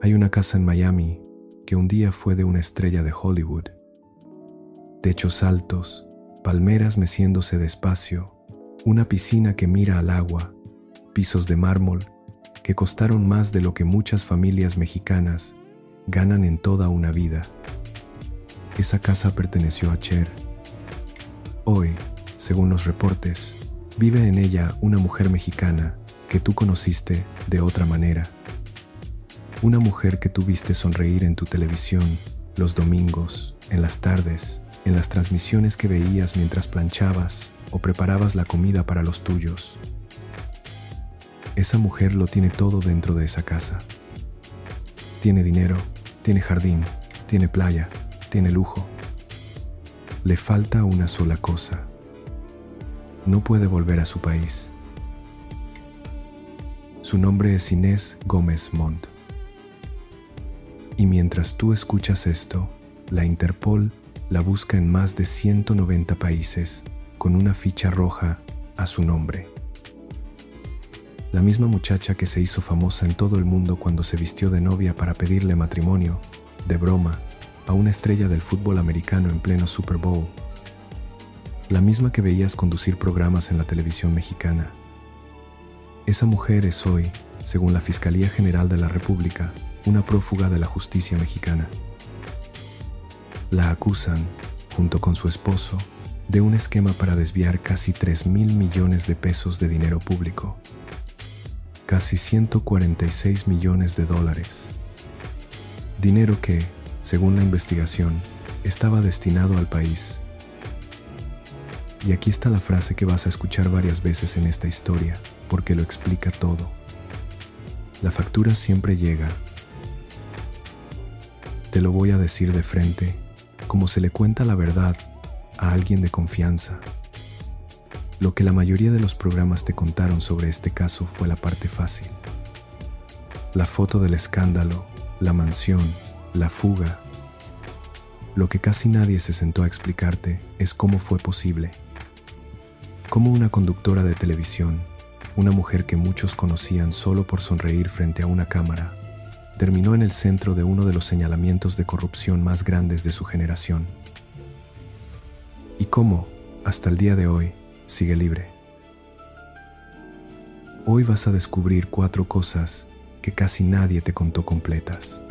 Hay una casa en Miami que un día fue de una estrella de Hollywood. Techos altos, palmeras meciéndose despacio, una piscina que mira al agua, pisos de mármol que costaron más de lo que muchas familias mexicanas ganan en toda una vida. Esa casa perteneció a Cher. Hoy, según los reportes, vive en ella una mujer mexicana que tú conociste de otra manera. Una mujer que tú viste sonreír en tu televisión los domingos, en las tardes, en las transmisiones que veías mientras planchabas o preparabas la comida para los tuyos. Esa mujer lo tiene todo dentro de esa casa. Tiene dinero, tiene jardín, tiene playa, tiene lujo. Le falta una sola cosa. No puede volver a su país. Su nombre es Inés Gómez Montt. Y mientras tú escuchas esto, la Interpol la busca en más de 190 países con una ficha roja a su nombre. La misma muchacha que se hizo famosa en todo el mundo cuando se vistió de novia para pedirle matrimonio, de broma, a una estrella del fútbol americano en pleno Super Bowl. La misma que veías conducir programas en la televisión mexicana. Esa mujer es hoy, según la Fiscalía General de la República, una prófuga de la justicia mexicana. La acusan, junto con su esposo, de un esquema para desviar casi 3,000 millones de pesos de dinero público. Casi 146 millones de dólares. Dinero que, según la investigación, estaba destinado al país. Y aquí está la frase que vas a escuchar varias veces en esta historia, porque lo explica todo. La factura siempre llega. Te lo voy a decir de frente, como se le cuenta la verdad a alguien de confianza. Lo que la mayoría de los programas te contaron sobre este caso fue la parte fácil. La foto del escándalo, la mansión, la fuga. Lo que casi nadie se sentó a explicarte es cómo fue posible. Cómo una conductora de televisión, una mujer que muchos conocían solo por sonreír frente a una cámara, terminó en el centro de uno de los señalamientos de corrupción más grandes de su generación. Y cómo, hasta el día de hoy, sigue libre. Hoy vas a descubrir 4 cosas que casi nadie te contó completas.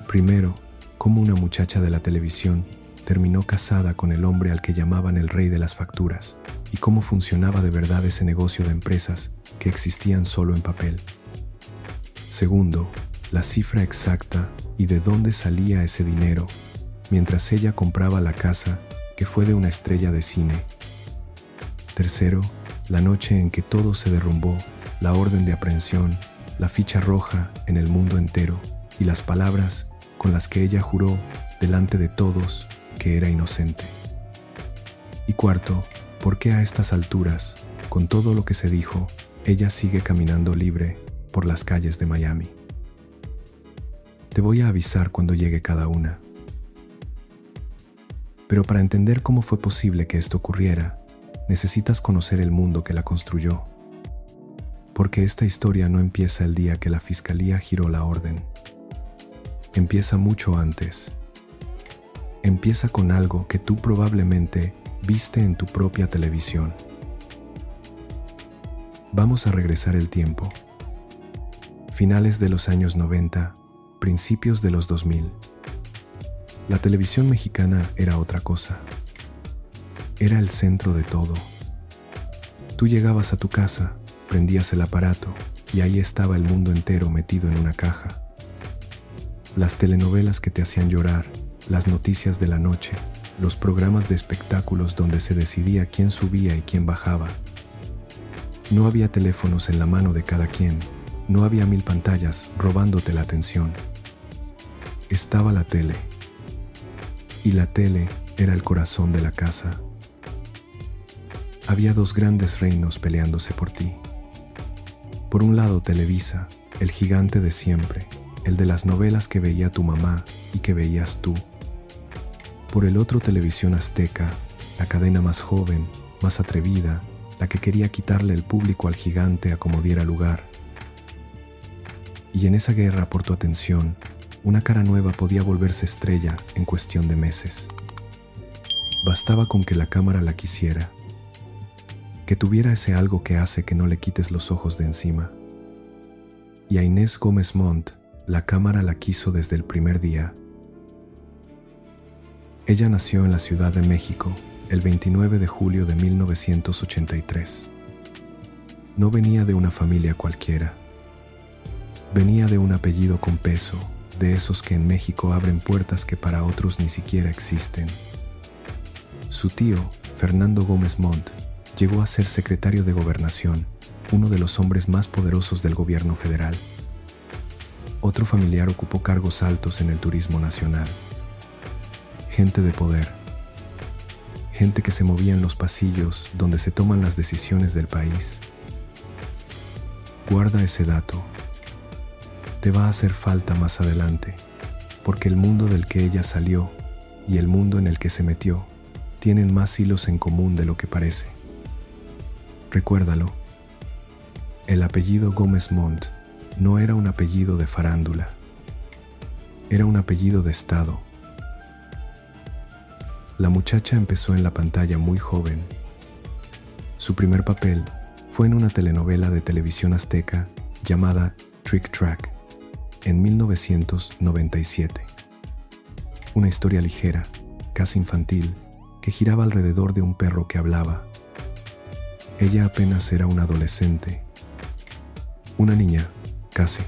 Primero, cómo una muchacha de la televisión terminó casada con el hombre al que llamaban el rey de las facturas y cómo funcionaba de verdad ese negocio de empresas que existían solo en papel. Segundo, la cifra exacta y de dónde salía ese dinero mientras ella compraba la casa que fue de una estrella de cine. Tercero, la noche en que todo se derrumbó, la orden de aprehensión, la ficha roja en el mundo entero y las palabras con las que ella juró delante de todos que era inocente. Y cuarto, ¿por qué a estas alturas, con todo lo que se dijo, ella sigue caminando libre por las calles de Miami? Te voy a avisar cuando llegue cada una. Pero para entender cómo fue posible que esto ocurriera, necesitas conocer el mundo que la construyó. Porque esta historia no empieza el día que la fiscalía giró la orden. Empieza mucho antes. Empieza con algo que tú probablemente viste en tu propia televisión. Vamos a regresar el tiempo. Finales de los años 90, principios de los 2000. La televisión mexicana era otra cosa. Era el centro de todo. Tú llegabas a tu casa, prendías el aparato y ahí estaba el mundo entero metido en una caja. Las telenovelas que te hacían llorar, las noticias de la noche, los programas de espectáculos donde se decidía quién subía y quién bajaba. No había teléfonos en la mano de cada quien, no había 1000 pantallas robándote la atención. Estaba la tele. Y la tele era el corazón de la casa. Había 2 grandes reinos peleándose por ti. Por un lado Televisa, el gigante de siempre, el de las novelas que veía tu mamá y que veías tú. Por el otro Televisión Azteca, la cadena más joven, más atrevida, la que quería quitarle el público al gigante a como diera lugar. Y en esa guerra por tu atención, una cara nueva podía volverse estrella en cuestión de meses. Bastaba con que la cámara la quisiera, que tuviera ese algo que hace que no le quites los ojos de encima. Y a Inés Gómez Montt, la cámara la quiso desde el primer día. Ella nació en la Ciudad de México el 29 de julio de 1983. No venía de una familia cualquiera. Venía de un apellido con peso, de esos que en México abren puertas que para otros ni siquiera existen. Su tío, Fernando Gómez Montt, llegó a ser secretario de Gobernación, uno de los hombres más poderosos del gobierno federal. Otro familiar ocupó cargos altos en el turismo nacional. Gente de poder. Gente que se movía en los pasillos donde se toman las decisiones del país. Guarda ese dato. Te va a hacer falta más adelante, porque el mundo del que ella salió y el mundo en el que se metió tienen más hilos en común de lo que parece. Recuérdalo. El apellido Gómez Montt no era un apellido de farándula. Era un apellido de Estado. La muchacha empezó en la pantalla muy joven. Su primer papel fue en una telenovela de televisión azteca llamada Trick Track en 1997. Una historia ligera, casi infantil, que giraba alrededor de un perro que hablaba. Ella apenas era una adolescente. Una niña, casi.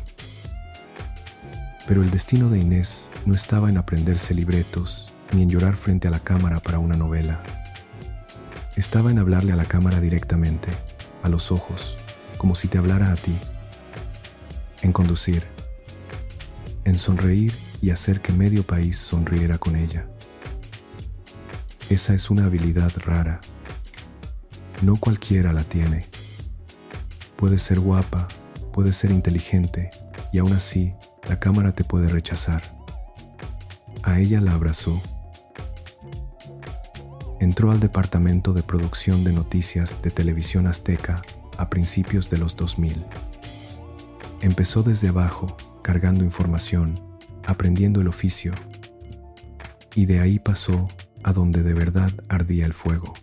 Pero el destino de Inés no estaba en aprenderse libretos ni en llorar frente a la cámara para una novela. Estaba en hablarle a la cámara directamente, a los ojos, como si te hablara a ti. En conducir. En sonreír y hacer que medio país sonriera con ella. Esa es una habilidad rara. No cualquiera la tiene. Puedes ser guapa, puedes ser inteligente, y aún así, la cámara te puede rechazar. A ella la abrazó. Entró al departamento de producción de noticias de Televisión Azteca a principios de los 2000. Empezó desde abajo, cargando información, aprendiendo el oficio, y de ahí pasó a donde de verdad ardía el fuego,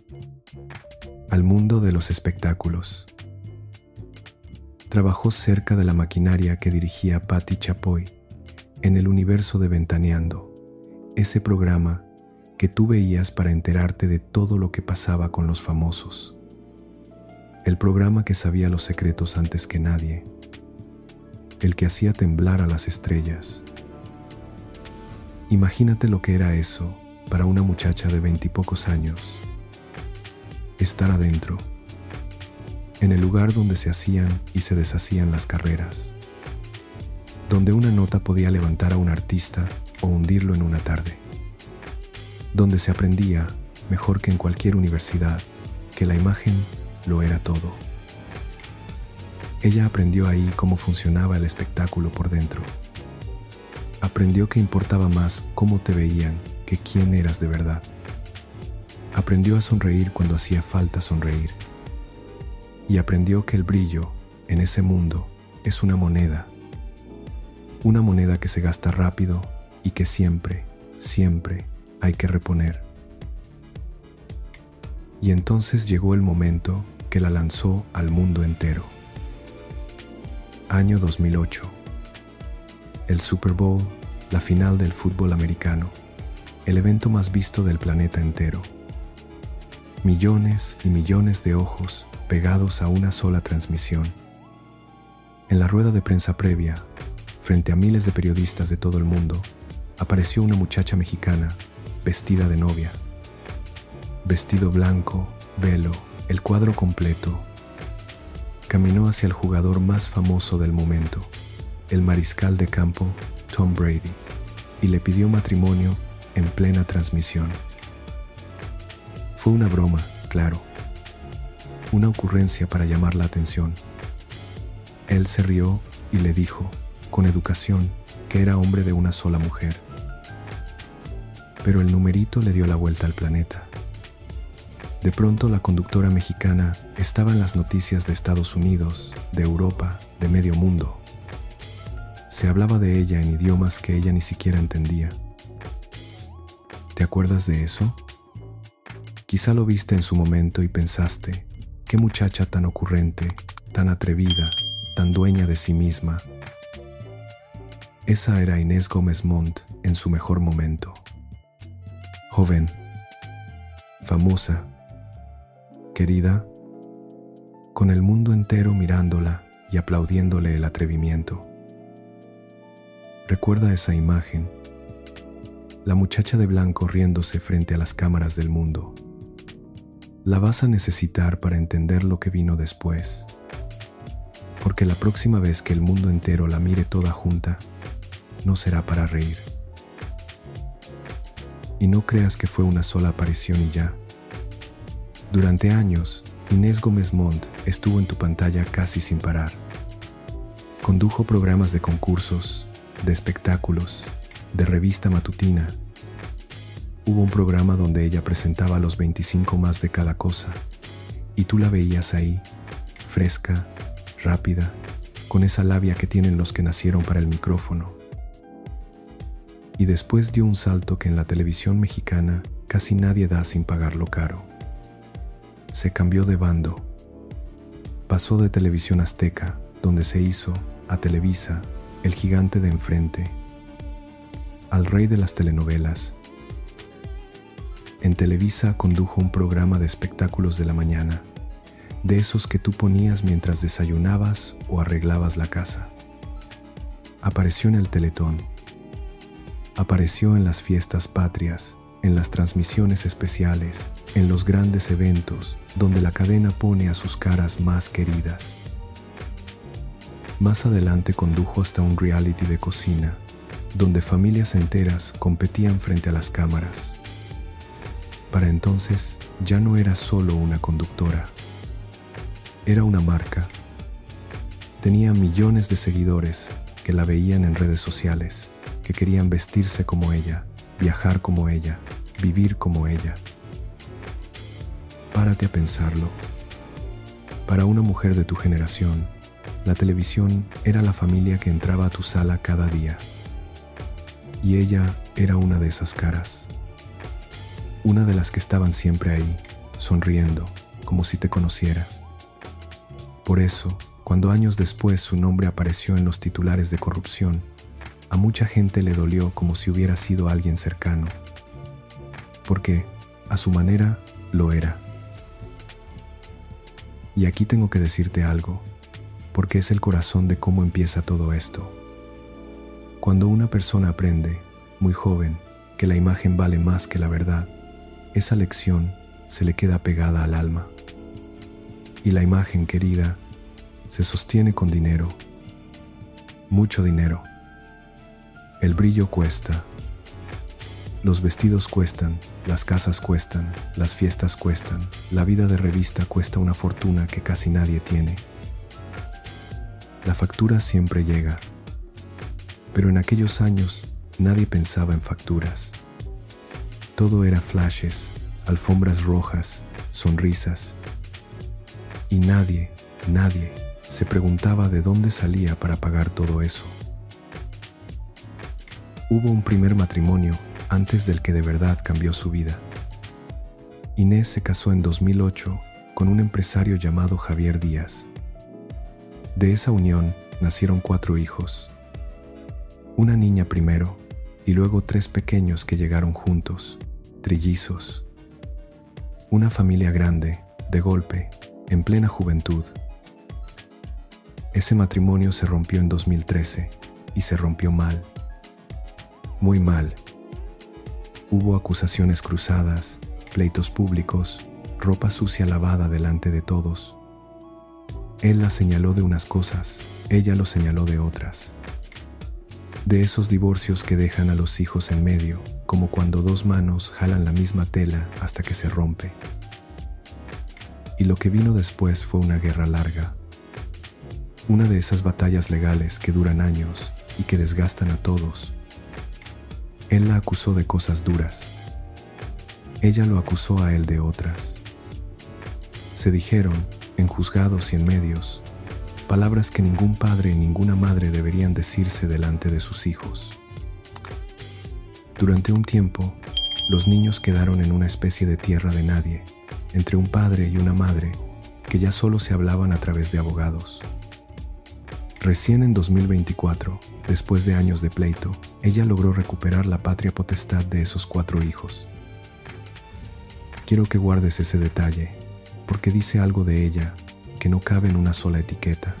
al mundo de los espectáculos. Trabajó cerca de la maquinaria que dirigía Patti Chapoy en el universo de Ventaneando, ese programa que tú veías para enterarte de todo lo que pasaba con los famosos. El programa que sabía los secretos antes que nadie. El que hacía temblar a las estrellas. Imagínate lo que era eso para una muchacha de 20 y pocos años. Estar adentro, en el lugar donde se hacían y se deshacían las carreras, donde una nota podía levantar a un artista o hundirlo en una tarde, donde se aprendía, mejor que en cualquier universidad, que la imagen lo era todo. Ella aprendió ahí cómo funcionaba el espectáculo por dentro. Aprendió que importaba más cómo te veían que quién eras de verdad. Aprendió a sonreír cuando hacía falta sonreír. Y aprendió que el brillo, en ese mundo, es una moneda. Una moneda que se gasta rápido y que siempre, siempre hay que reponer. Y entonces llegó el momento que la lanzó al mundo entero. Año 2008. El Super Bowl, la final del fútbol americano, el evento más visto del planeta entero. Millones y millones de ojos pegados a una sola transmisión. En la rueda de prensa previa, frente a miles de periodistas de todo el mundo, apareció una muchacha mexicana vestida de novia. Vestido blanco, velo, el cuadro completo. Caminó hacia el jugador más famoso del momento, el mariscal de campo Tom Brady, y le pidió matrimonio en plena transmisión. Fue una broma, claro. Una ocurrencia para llamar la atención. Él se rió y le dijo, con educación, que era hombre de una sola mujer. Pero el numerito le dio la vuelta al planeta. De pronto la conductora mexicana estaba en las noticias de Estados Unidos, de Europa, de medio mundo. Se hablaba de ella en idiomas que ella ni siquiera entendía. ¿Te acuerdas de eso? Quizá lo viste en su momento y pensaste, qué muchacha tan ocurrente, tan atrevida, tan dueña de sí misma. Esa era Inés Gómez Montt en su mejor momento. Joven, famosa, querida, con el mundo entero mirándola y aplaudiéndole el atrevimiento. Recuerda esa imagen, la muchacha de blanco riéndose frente a las cámaras del mundo. La vas a necesitar para entender lo que vino después, porque la próxima vez que el mundo entero la mire toda junta, no será para reír. Y no creas que fue una sola aparición y ya. Durante años, Inés Gómez Montt estuvo en tu pantalla casi sin parar. Condujo programas de concursos, de espectáculos, de revista matutina. Hubo un programa donde ella presentaba los 25 más de cada cosa, y tú la veías ahí, fresca, rápida, con esa labia que tienen los que nacieron para el micrófono. Y después dio un salto que en la televisión mexicana casi nadie da sin pagarlo caro. Se cambió de bando. Pasó de Televisión Azteca, donde se hizo, a Televisa, el gigante de enfrente, al rey de las telenovelas. En Televisa condujo un programa de espectáculos de la mañana, de esos que tú ponías mientras desayunabas o arreglabas la casa. Apareció en el Teletón. Apareció en las fiestas patrias, en las transmisiones especiales, en los grandes eventos, donde la cadena pone a sus caras más queridas. Más adelante condujo hasta un reality de cocina, donde familias enteras competían frente a las cámaras. Para entonces, ya no era solo una conductora. Era una marca. Tenía millones de seguidores que la veían en redes sociales, que querían vestirse como ella, viajar como ella, vivir como ella. Párate a pensarlo. Para una mujer de tu generación, la televisión era la familia que entraba a tu sala cada día. Y ella era una de esas caras. Una de las que estaban siempre ahí, sonriendo, como si te conociera. Por eso, cuando años después su nombre apareció en los titulares de corrupción, a mucha gente le dolió como si hubiera sido alguien cercano. Porque, a su manera, lo era. Y aquí tengo que decirte algo, porque es el corazón de cómo empieza todo esto. Cuando una persona aprende, muy joven, que la imagen vale más que la verdad, esa lección se le queda pegada al alma. Y la imagen, querida, se sostiene con dinero, mucho dinero. El brillo cuesta, los vestidos cuestan, las casas cuestan, las fiestas cuestan, la vida de revista cuesta una fortuna que casi nadie tiene. La factura siempre llega, pero en aquellos años nadie pensaba en facturas. Todo era flashes, alfombras rojas, sonrisas. Y nadie se preguntaba de dónde salía para pagar todo eso. Hubo un primer matrimonio antes del que de verdad cambió su vida. Inés se casó en 2008 con un empresario llamado Javier Díaz. De esa unión nacieron 4 hijos. Una niña primero y luego 3 pequeños que llegaron juntos, trillizos. Una familia grande, de golpe, en plena juventud. Ese matrimonio se rompió en 2013 y se rompió mal. Muy mal. Hubo acusaciones cruzadas, pleitos públicos, ropa sucia lavada delante de todos. Él la señaló de unas cosas, ella lo señaló de otras. De esos divorcios que dejan a los hijos en medio, como cuando 2 manos jalan la misma tela hasta que se rompe. Y lo que vino después fue una guerra larga. Una de esas batallas legales que duran años y que desgastan a todos. Él la acusó de cosas duras. Ella lo acusó a él de otras. Se dijeron, en juzgados y en medios, palabras que ningún padre y ninguna madre deberían decirse delante de sus hijos. Durante un tiempo, los niños quedaron en una especie de tierra de nadie, entre un padre y una madre, que ya solo se hablaban a través de abogados. Recién en 2024, después de años de pleito, ella logró recuperar la patria potestad de esos 4 hijos. Quiero que guardes ese detalle, porque dice algo de ella que no cabe en una sola etiqueta.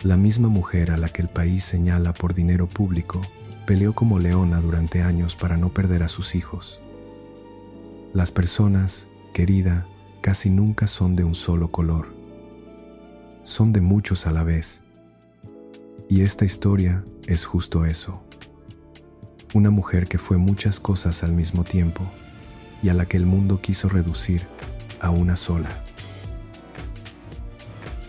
La misma mujer a la que el país señala por dinero público peleó como leona durante años para no perder a sus hijos. Las personas, querida, casi nunca son de un solo color. Son de muchos a la vez. Y esta historia es justo eso. Una mujer que fue muchas cosas al mismo tiempo y a la que el mundo quiso reducir a una sola.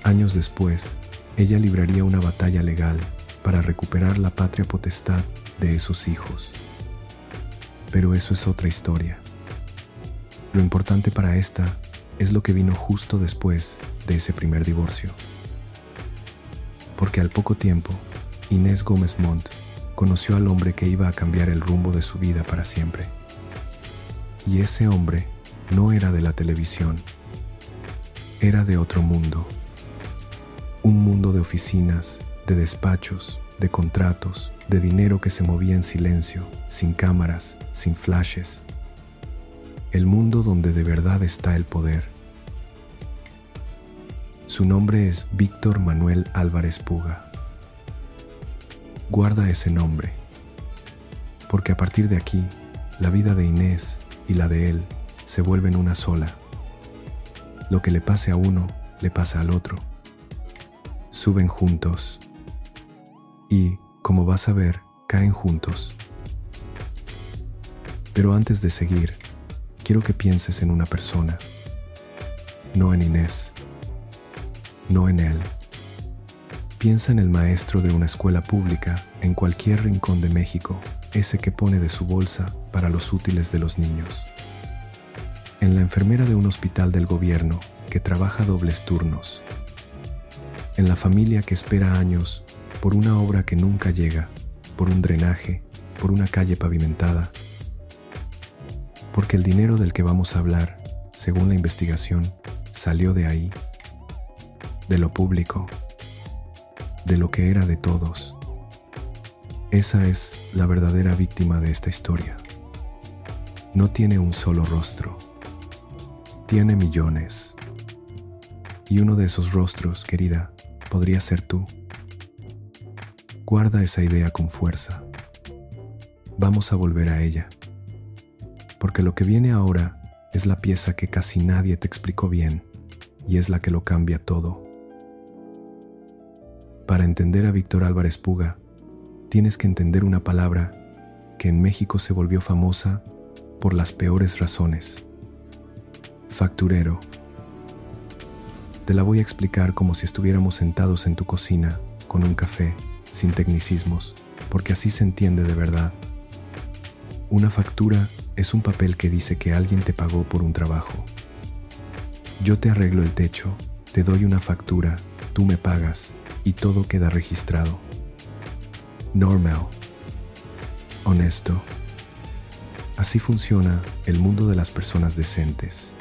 Años después, ella libraría una batalla legal para recuperar la patria potestad de esos hijos. Pero eso es otra historia. Lo importante para esta es lo que vino justo después de ese primer divorcio. Porque al poco tiempo, Inés Gómez Montt conoció al hombre que iba a cambiar el rumbo de su vida para siempre. Y ese hombre no era de la televisión, era de otro mundo. Un mundo de oficinas, de despachos, de contratos, de dinero que se movía en silencio, sin cámaras, sin flashes. El mundo donde de verdad está el poder. Su nombre es Víctor Manuel Álvarez Puga. Guarda ese nombre, porque a partir de aquí, la vida de Inés y la de él se vuelven una sola. Lo que le pase a uno, le pasa al otro. Suben juntos y, como vas a ver, caen juntos. Pero antes de seguir, quiero que pienses en una persona, no en Inés, no en él. Piensa en el maestro de una escuela pública en cualquier rincón de México, ese que pone de su bolsa para los útiles de los niños. En la enfermera de un hospital del gobierno que trabaja dobles turnos. En la familia que espera años por una obra que nunca llega, por un drenaje, por una calle pavimentada. Porque el dinero del que vamos a hablar, según la investigación, salió de ahí, de lo público, de lo que era de todos. Esa es la verdadera víctima de esta historia. No tiene un solo rostro, tiene millones. Y uno de esos rostros, querida, podría ser tú. Guarda esa idea con fuerza. Vamos a volver a ella. Porque lo que viene ahora es la pieza que casi nadie te explicó bien y es la que lo cambia todo. Para entender a Víctor Álvarez Puga, tienes que entender una palabra que en México se volvió famosa por las peores razones. Facturero. Te la voy a explicar como si estuviéramos sentados en tu cocina, con un café, sin tecnicismos, porque así se entiende de verdad. Una factura es un papel que dice que alguien te pagó por un trabajo. Yo te arreglo el techo, te doy una factura, tú me pagas y todo queda registrado. Normal. Honesto. Así funciona el mundo de las personas decentes.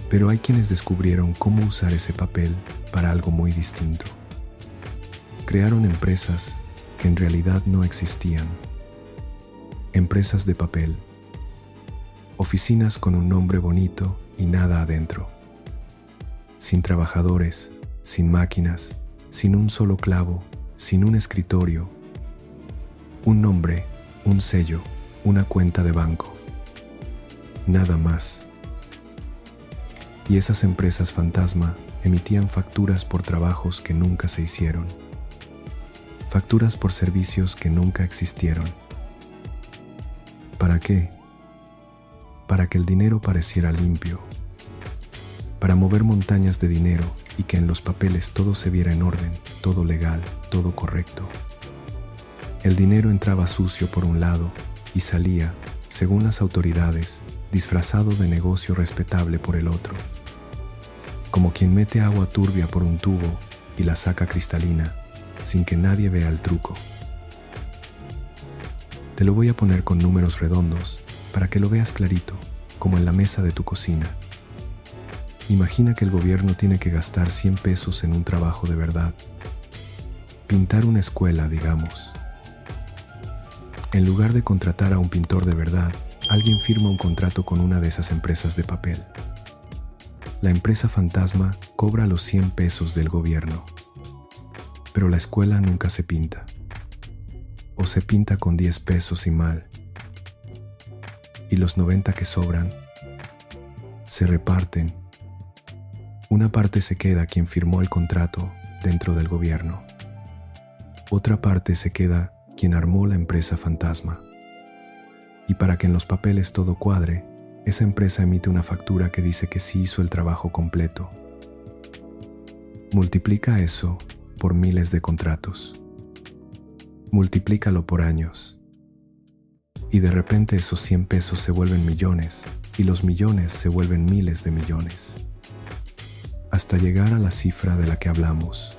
Pero hay quienes descubrieron cómo usar ese papel para algo muy distinto. Crearon empresas que en realidad no existían. Empresas de papel. Oficinas con un nombre bonito y nada adentro. Sin trabajadores, sin máquinas, sin un solo clavo, sin un escritorio. Un nombre, un sello, una cuenta de banco. Nada más. Y esas empresas fantasma emitían facturas por trabajos que nunca se hicieron. Facturas por servicios que nunca existieron. ¿Para qué? Para que el dinero pareciera limpio. Para mover montañas de dinero y que en los papeles todo se viera en orden, todo legal, todo correcto. El dinero entraba sucio por un lado y salía, según las autoridades, disfrazado de negocio respetable por el otro. como quien mete agua turbia por un tubo y la saca cristalina, sin que nadie vea el truco. Te lo voy a poner con números redondos para que lo veas clarito, como en la mesa de tu cocina. Imagina que el gobierno tiene que gastar 100 pesos en un trabajo de verdad. Pintar una escuela, digamos. En lugar de contratar a un pintor de verdad, alguien firma un contrato con una de esas empresas de papel. La empresa fantasma cobra los 100 pesos del gobierno. Pero la escuela nunca se pinta. O se pinta con 10 pesos y mal. Y los 90 que sobran se reparten. Una parte se queda quien firmó el contrato dentro del gobierno. Otra parte se queda quien armó la empresa fantasma. Y para que en los papeles todo cuadre, esa empresa emite una factura que dice que sí hizo el trabajo completo. Multiplica eso por miles de contratos. Multiplícalo por años. Y de repente esos 100 pesos se vuelven millones, y los millones se vuelven miles de millones. Hasta llegar a la cifra de la que hablamos.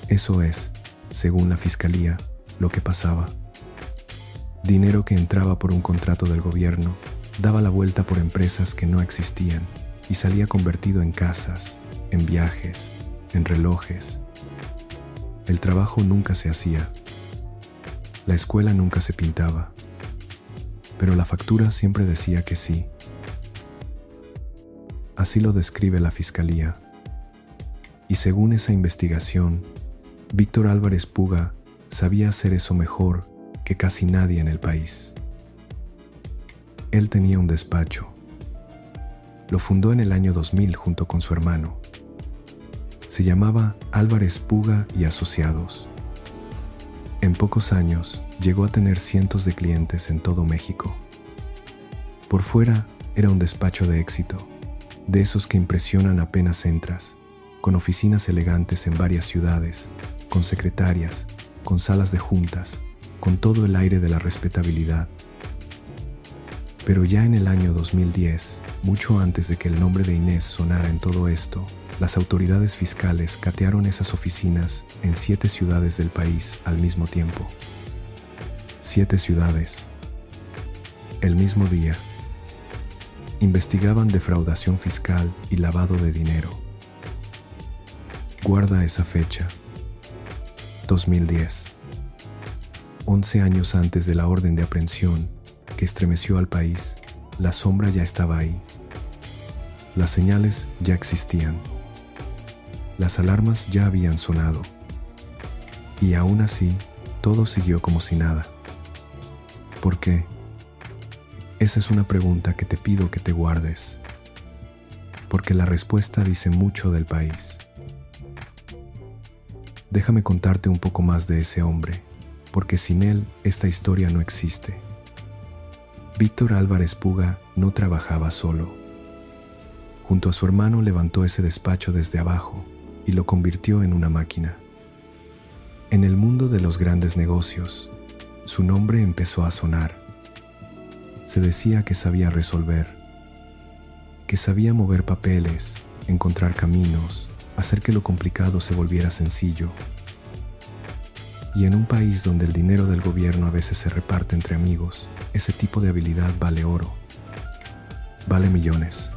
Eso es, según la fiscalía, lo que pasaba. Dinero que entraba por un contrato del gobierno, daba la vuelta por empresas que no existían y salía convertido en casas, en viajes, en relojes. El trabajo nunca se hacía. La escuela nunca se pintaba. Pero la factura siempre decía que sí. Así lo describe la fiscalía. Y según esa investigación, Víctor Álvarez Puga sabía hacer eso mejor que casi nadie en el país. Él tenía un despacho. Lo fundó en el año 2000 junto con su hermano. Se llamaba Álvarez Puga y Asociados. En pocos años llegó a tener cientos de clientes en todo México. Por fuera era un despacho de éxito, de esos que impresionan apenas entras, con oficinas elegantes en varias ciudades, con secretarias, con salas de juntas, con todo el aire de la respetabilidad. Pero ya en el año 2010, mucho antes de que el nombre de Inés sonara en todo esto, las autoridades fiscales catearon esas oficinas en 7 ciudades del país al mismo tiempo. 7 ciudades. El mismo día. Investigaban defraudación fiscal y lavado de dinero. Guarda esa fecha. 2010. 11 años antes de la orden de aprehensión que estremeció al país, la sombra ya estaba ahí. Las señales ya existían. Las alarmas ya habían sonado. Y aún así, todo siguió como si nada. ¿Por qué? Esa es una pregunta que te pido que te guardes. Porque la respuesta dice mucho del país. Déjame contarte un poco más de ese hombre, porque sin él esta historia no existe. Víctor Álvarez Puga no trabajaba solo. Junto a su hermano levantó ese despacho desde abajo y lo convirtió en una máquina. En el mundo de los grandes negocios, su nombre empezó a sonar. Se decía que sabía resolver, que sabía mover papeles, encontrar caminos, hacer que lo complicado se volviera sencillo. Y en un país donde el dinero del gobierno a veces se reparte entre amigos, ese tipo de habilidad vale oro. Vale millones.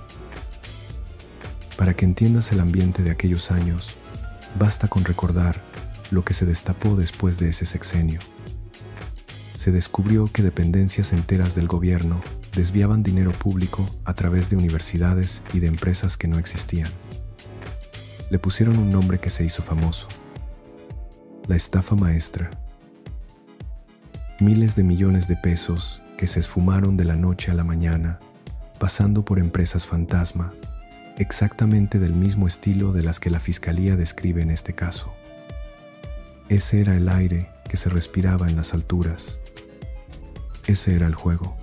Para que entiendas el ambiente de aquellos años, basta con recordar lo que se destapó después de ese sexenio. Se descubrió que dependencias enteras del gobierno desviaban dinero público a través de universidades y de empresas que no existían. Le pusieron un nombre que se hizo famoso: la estafa maestra. Miles de millones de pesos que se esfumaron de la noche a la mañana, pasando por empresas fantasma, exactamente del mismo estilo de las que la fiscalía describe en este caso. Ese era el aire que se respiraba en las alturas. Ese era el juego.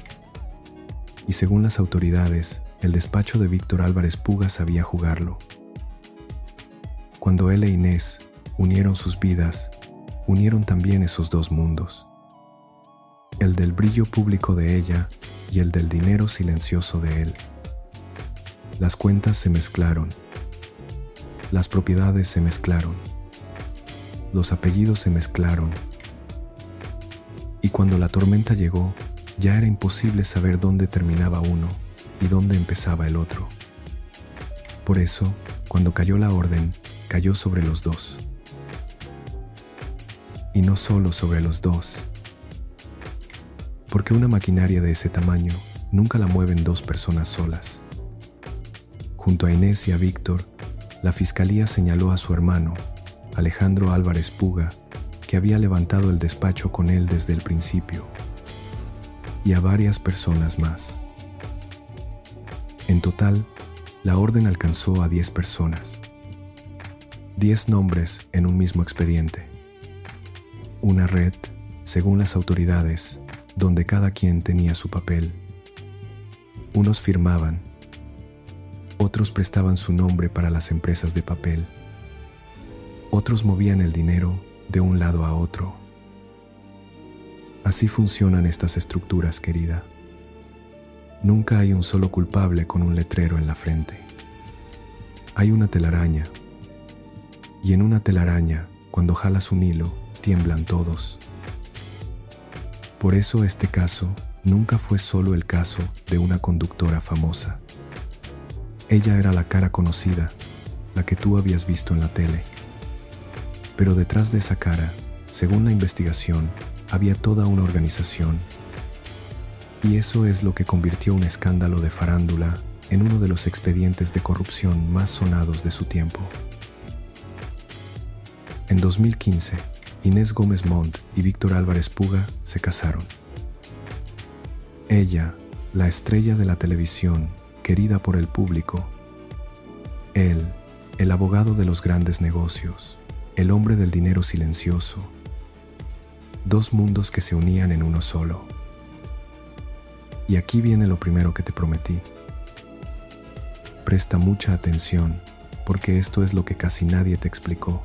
Y según las autoridades, el despacho de Víctor Álvarez Puga sabía jugarlo. Cuando él e Inés unieron sus vidas, unieron también esos dos mundos. El del brillo público de ella y el del dinero silencioso de él. Las cuentas se mezclaron. Las propiedades se mezclaron. Los apellidos se mezclaron. Y cuando la tormenta llegó, ya era imposible saber dónde terminaba uno y dónde empezaba el otro. Por eso, cuando cayó la orden, cayó sobre los dos. Y no solo sobre los dos. Porque una maquinaria de ese tamaño nunca la mueven dos personas solas. Junto a Inés y a Víctor, la fiscalía señaló a su hermano, Alejandro Álvarez Puga, que había levantado el despacho con él desde el principio, y a varias personas más. En total, la orden alcanzó a 10 personas. 10 nombres en un mismo expediente. Una red, según las autoridades, donde cada quien tenía su papel. Unos firmaban, otros prestaban su nombre para las empresas de papel, otros movían el dinero de un lado a otro. Así funcionan estas estructuras, querida. Nunca hay un solo culpable con un letrero en la frente. Hay una telaraña, y en una telaraña, cuando jalas un hilo, tiemblan todos. Por eso este caso nunca fue solo el caso de una conductora famosa. Ella era la cara conocida, la que tú habías visto en la tele. Pero detrás de esa cara, según la investigación, había toda una organización. Y eso es lo que convirtió un escándalo de farándula en uno de los expedientes de corrupción más sonados de su tiempo. En 2015, Inés Gómez Montt y Víctor Álvarez Puga se casaron. Ella, la estrella de la televisión, querida por el público. Él, el abogado de los grandes negocios, el hombre del dinero silencioso. Dos mundos que se unían en uno solo. Y aquí viene lo primero que te prometí. Presta mucha atención, porque esto es lo que casi nadie te explicó.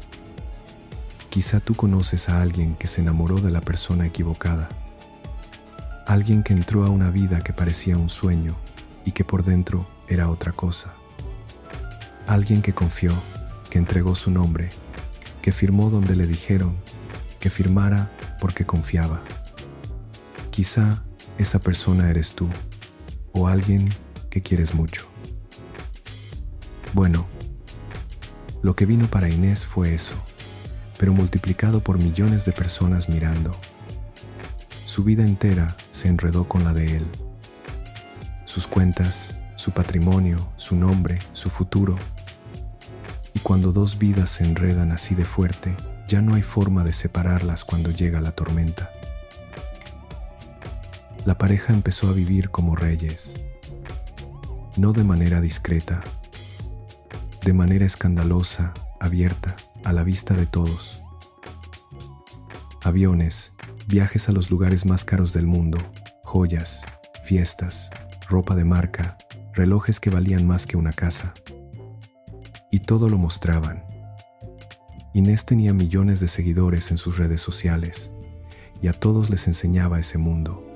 Quizá tú conoces a alguien que se enamoró de la persona equivocada. Alguien que entró a una vida que parecía un sueño y que por dentro era otra cosa. Alguien que confió, que entregó su nombre, que firmó donde le dijeron que firmara porque confiaba. Quizá esa persona eres tú, o alguien que quieres mucho. Bueno, lo que vino para Inés fue eso, pero multiplicado por millones de personas mirando. Su vida entera se enredó con la de él. Sus cuentas, su patrimonio, su nombre, su futuro. Y cuando dos vidas se enredan así de fuerte, ya no hay forma de separarlas cuando llega la tormenta. La pareja empezó a vivir como reyes, no de manera discreta, de manera escandalosa, abierta, a la vista de todos. Aviones, viajes a los lugares más caros del mundo, joyas, fiestas, ropa de marca, relojes que valían más que una casa. Y todo lo mostraban. Inés tenía millones de seguidores en sus redes sociales y a todos les enseñaba ese mundo.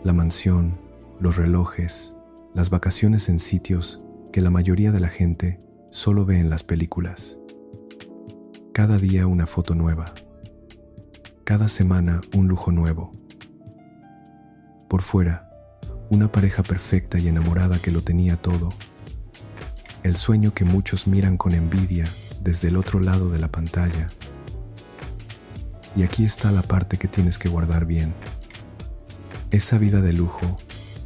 La mansión, los relojes, las vacaciones en sitios que la mayoría de la gente solo ve en las películas. Cada día una foto nueva. Cada semana un lujo nuevo. Por fuera, una pareja perfecta y enamorada que lo tenía todo. El sueño que muchos miran con envidia desde el otro lado de la pantalla. Y aquí está la parte que tienes que guardar bien. Esa vida de lujo,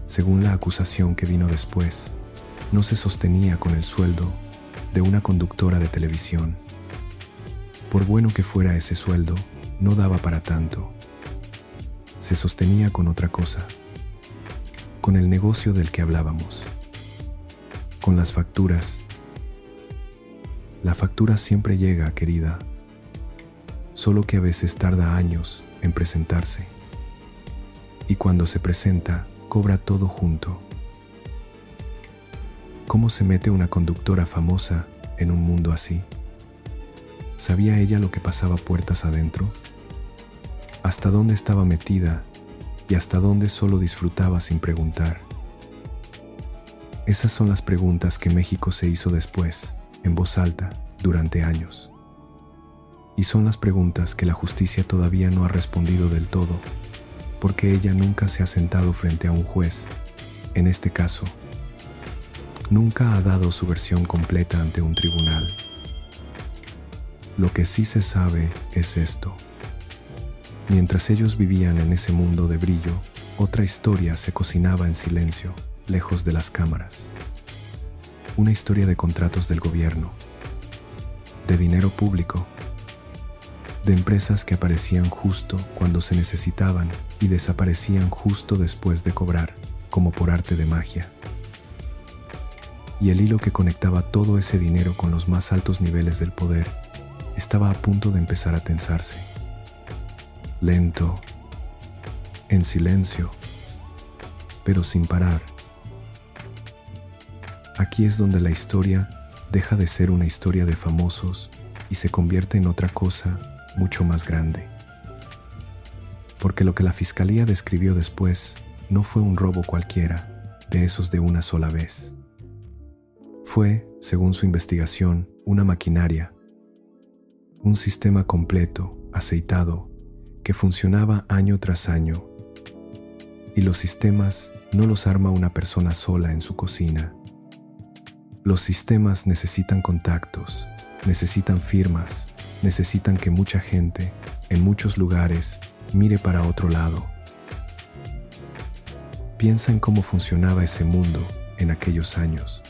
según la acusación que vino después, no se sostenía con el sueldo de una conductora de televisión. Por bueno que fuera ese sueldo, no daba para tanto. Se sostenía con otra cosa, con el negocio del que hablábamos, con las facturas. La factura siempre llega, querida, solo que a veces tarda años en presentarse. Y cuando se presenta, cobra todo junto. ¿Cómo se mete una conductora famosa en un mundo así? ¿Sabía ella lo que pasaba puertas adentro? ¿Hasta dónde estaba metida y hasta dónde solo disfrutaba sin preguntar? Esas son las preguntas que México se hizo después, en voz alta, durante años. Y son las preguntas que la justicia todavía no ha respondido del todo, porque ella nunca se ha sentado frente a un juez, en este caso. Nunca ha dado su versión completa ante un tribunal. Lo que sí se sabe es esto. Mientras ellos vivían en ese mundo de brillo, otra historia se cocinaba en silencio, lejos de las cámaras. Una historia de contratos del gobierno, de dinero público, de empresas que aparecían justo cuando se necesitaban y desaparecían justo después de cobrar, como por arte de magia. Y el hilo que conectaba todo ese dinero con los más altos niveles del poder estaba a punto de empezar a tensarse. Lento, en silencio, pero sin parar. Aquí es donde la historia deja de ser una historia de famosos y se convierte en otra cosa mucho más grande. Porque lo que la fiscalía describió después no fue un robo cualquiera, de esos de una sola vez. Fue, según su investigación, una maquinaria, un sistema completo, aceitado, que funcionaba año tras año. Y los sistemas no los arma una persona sola en su cocina. Los sistemas necesitan contactos, necesitan firmas, necesitan que mucha gente, en muchos lugares, mire para otro lado. Piensa en cómo funcionaba ese mundo en aquellos años.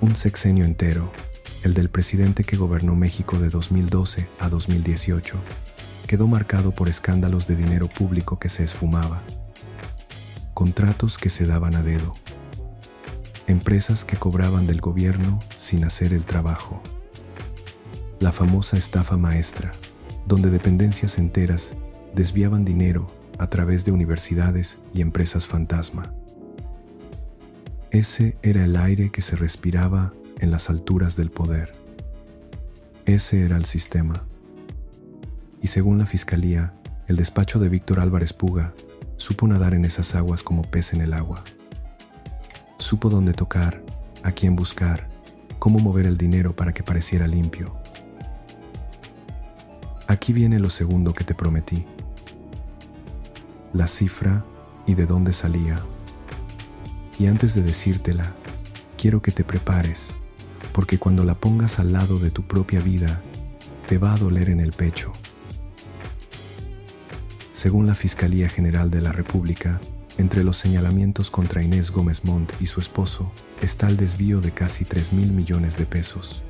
Un sexenio entero, el del presidente que gobernó México de 2012 a 2018, quedó marcado por escándalos de dinero público que se esfumaba, contratos que se daban a dedo, empresas que cobraban del gobierno sin hacer el trabajo. La famosa estafa maestra, donde dependencias enteras desviaban dinero a través de universidades y empresas fantasma. Ese era el aire que se respiraba en las alturas del poder. Ese era el sistema. Y según la fiscalía, el despacho de Víctor Álvarez Puga supo nadar en esas aguas como pez en el agua. Supo dónde tocar, a quién buscar, cómo mover el dinero para que pareciera limpio. Aquí viene lo segundo que te prometí. La cifra y de dónde salía. Y antes de decírtela, quiero que te prepares, porque cuando la pongas al lado de tu propia vida, te va a doler en el pecho. Según la Fiscalía General de la República, entre los señalamientos contra Inés Gómez Montt y su esposo está el desvío de casi 3,000 millones de pesos.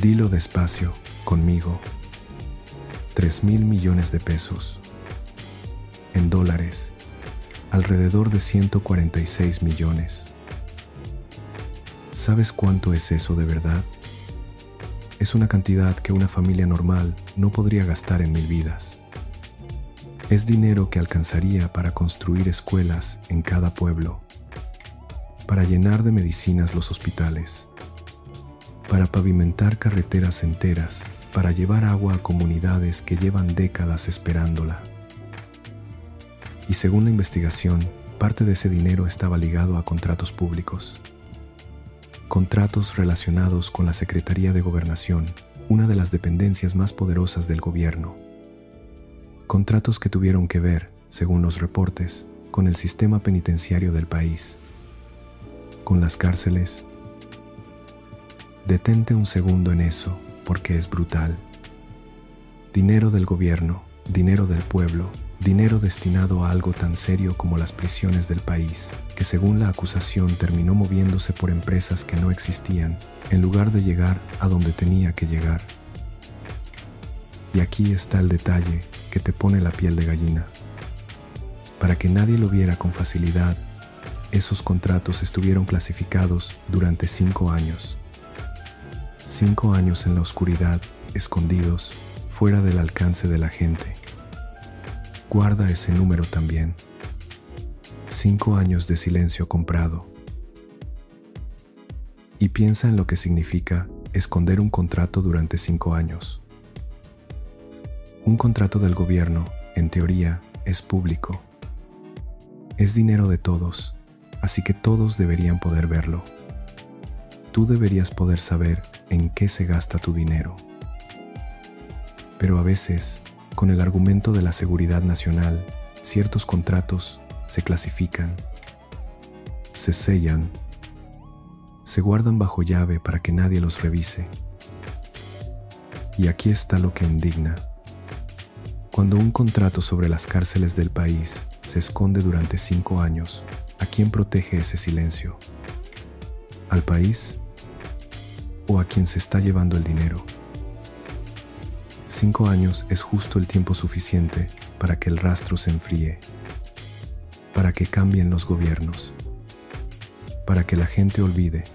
Dilo despacio, conmigo. 3,000 millones de pesos. En dólares, alrededor de 146 millones. ¿Sabes cuánto es eso de verdad? Es una cantidad que una familia normal no podría gastar en 1000 vidas. Es dinero que alcanzaría para construir escuelas en cada pueblo, para llenar de medicinas los hospitales, para pavimentar carreteras enteras, para llevar agua a comunidades que llevan décadas esperándola. Y según la investigación, parte de ese dinero estaba ligado a contratos públicos. Contratos relacionados con la Secretaría de Gobernación, una de las dependencias más poderosas del gobierno. Contratos que tuvieron que ver, según los reportes, con el sistema penitenciario del país, con las cárceles. Detente un segundo en eso, porque es brutal. Dinero del gobierno, dinero del pueblo, dinero destinado a algo tan serio como las prisiones del país, que según la acusación terminó moviéndose por empresas que no existían, en lugar de llegar a donde tenía que llegar. Y aquí está el detalle que te pone la piel de gallina. Para que nadie lo viera con facilidad, esos contratos estuvieron clasificados durante 5 años. 5 años en la oscuridad, escondidos, fuera del alcance de la gente. Guarda ese número también. 5 años de silencio comprado. Y piensa en lo que significa esconder un contrato durante 5 años. Un contrato del gobierno, en teoría, es público. Es dinero de todos, así que todos deberían poder verlo. Tú deberías poder saber en qué se gasta tu dinero. Pero a veces, con el argumento de la seguridad nacional, ciertos contratos se clasifican, se sellan, se guardan bajo llave para que nadie los revise. Y aquí está lo que indigna. Cuando un contrato sobre las cárceles del país se esconde durante 5 años, ¿a quién protege ese silencio? ¿Al país? ¿O a quien se está llevando el dinero? 5 años es justo el tiempo suficiente para que el rastro se enfríe, para que cambien los gobiernos, para que la gente olvide,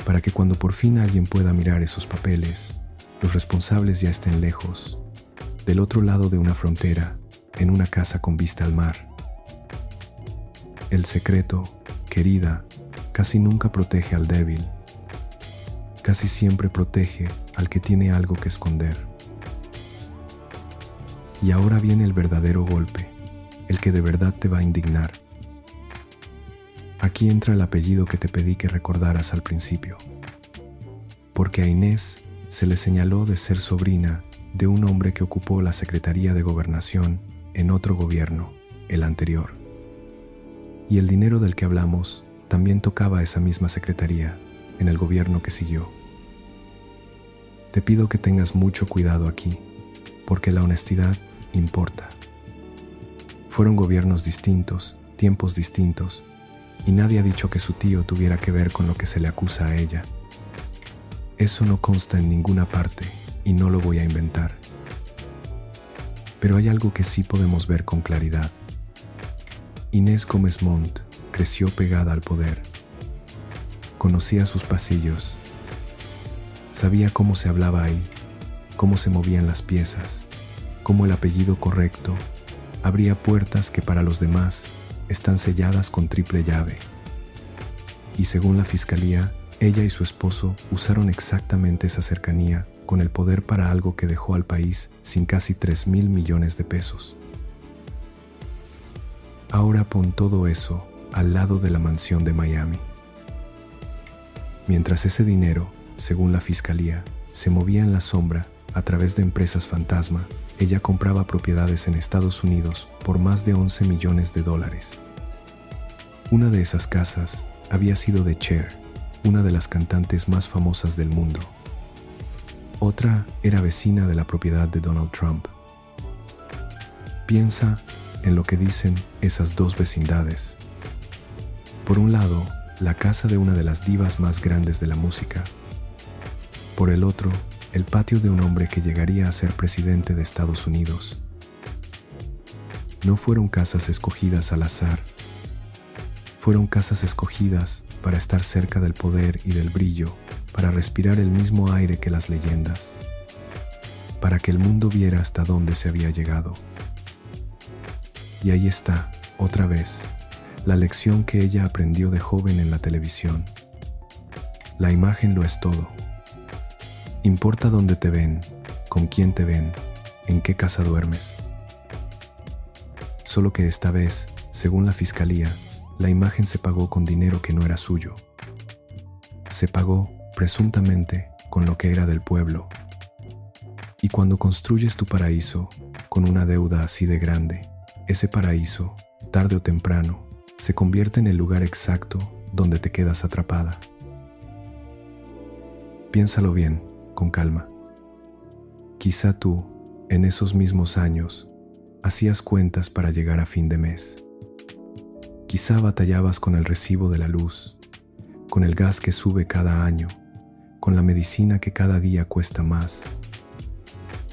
para que cuando por fin alguien pueda mirar esos papeles, los responsables ya estén lejos, del otro lado de una frontera, en una casa con vista al mar. El secreto, querida, casi nunca protege al débil. Casi siempre protege al que tiene algo que esconder. Y ahora viene el verdadero golpe, el que de verdad te va a indignar. Aquí entra el apellido que te pedí que recordaras al principio. Porque a Inés se le señaló de ser sobrina de un hombre que ocupó la Secretaría de Gobernación en otro gobierno, el anterior. Y el dinero del que hablamos también tocaba esa misma secretaría en el gobierno que siguió. Te pido que tengas mucho cuidado aquí, porque la honestidad importa. Fueron gobiernos distintos, tiempos distintos, y nadie ha dicho que su tío tuviera que ver con lo que se le acusa a ella. Eso no consta en ninguna parte y no lo voy a inventar. Pero hay algo que sí podemos ver con claridad. Inés Gómez Montt creció pegada al poder. Conocía sus pasillos. Sabía cómo se hablaba ahí, cómo se movían las piezas, cómo el apellido correcto abría puertas que para los demás están selladas con triple llave. Y según la fiscalía, ella y su esposo usaron exactamente esa cercanía con el poder para algo que dejó al país sin casi 3.000 millones de pesos. Ahora pon todo eso al lado de la mansión de Miami. Mientras ese dinero, según la fiscalía, se movía en la sombra a través de empresas fantasma, ella compraba propiedades en Estados Unidos por más de 11 millones de dólares. Una de esas casas había sido de Cher, una de las cantantes más famosas del mundo. Otra era vecina de la propiedad de Donald Trump. Piensa en lo que dicen esas dos vecindades. Por un lado, la casa de una de las divas más grandes de la música. Por el otro, el patio de un hombre que llegaría a ser presidente de Estados Unidos. No fueron casas escogidas al azar. Fueron casas escogidas para estar cerca del poder y del brillo, para respirar el mismo aire que las leyendas, para que el mundo viera hasta dónde se había llegado. Y ahí está, otra vez, la lección que ella aprendió de joven en la televisión. La imagen lo es todo. Importa dónde te ven, con quién te ven, en qué casa duermes. Solo que esta vez, según la fiscalía, la imagen se pagó con dinero que no era suyo. Se pagó, presuntamente, con lo que era del pueblo. Y cuando construyes tu paraíso con una deuda así de grande, ese paraíso, tarde o temprano, se convierte en el lugar exacto donde te quedas atrapada. Piénsalo bien, con calma. Quizá tú, en esos mismos años, hacías cuentas para llegar a fin de mes. Quizá batallabas con el recibo de la luz, con el gas que sube cada año, con la medicina que cada día cuesta más.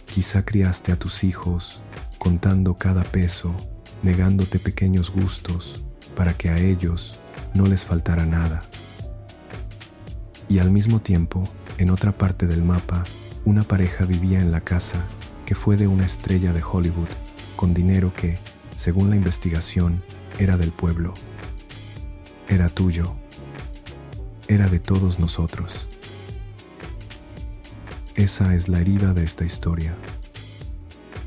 Quizá criaste a tus hijos, contando cada peso, negándote pequeños gustos para que a ellos no les faltara nada. Y al mismo tiempo, en otra parte del mapa, una pareja vivía en la casa que fue de una estrella de Hollywood, con dinero que, según la investigación, era del pueblo. Era tuyo. Era de todos nosotros. Esa es la herida de esta historia.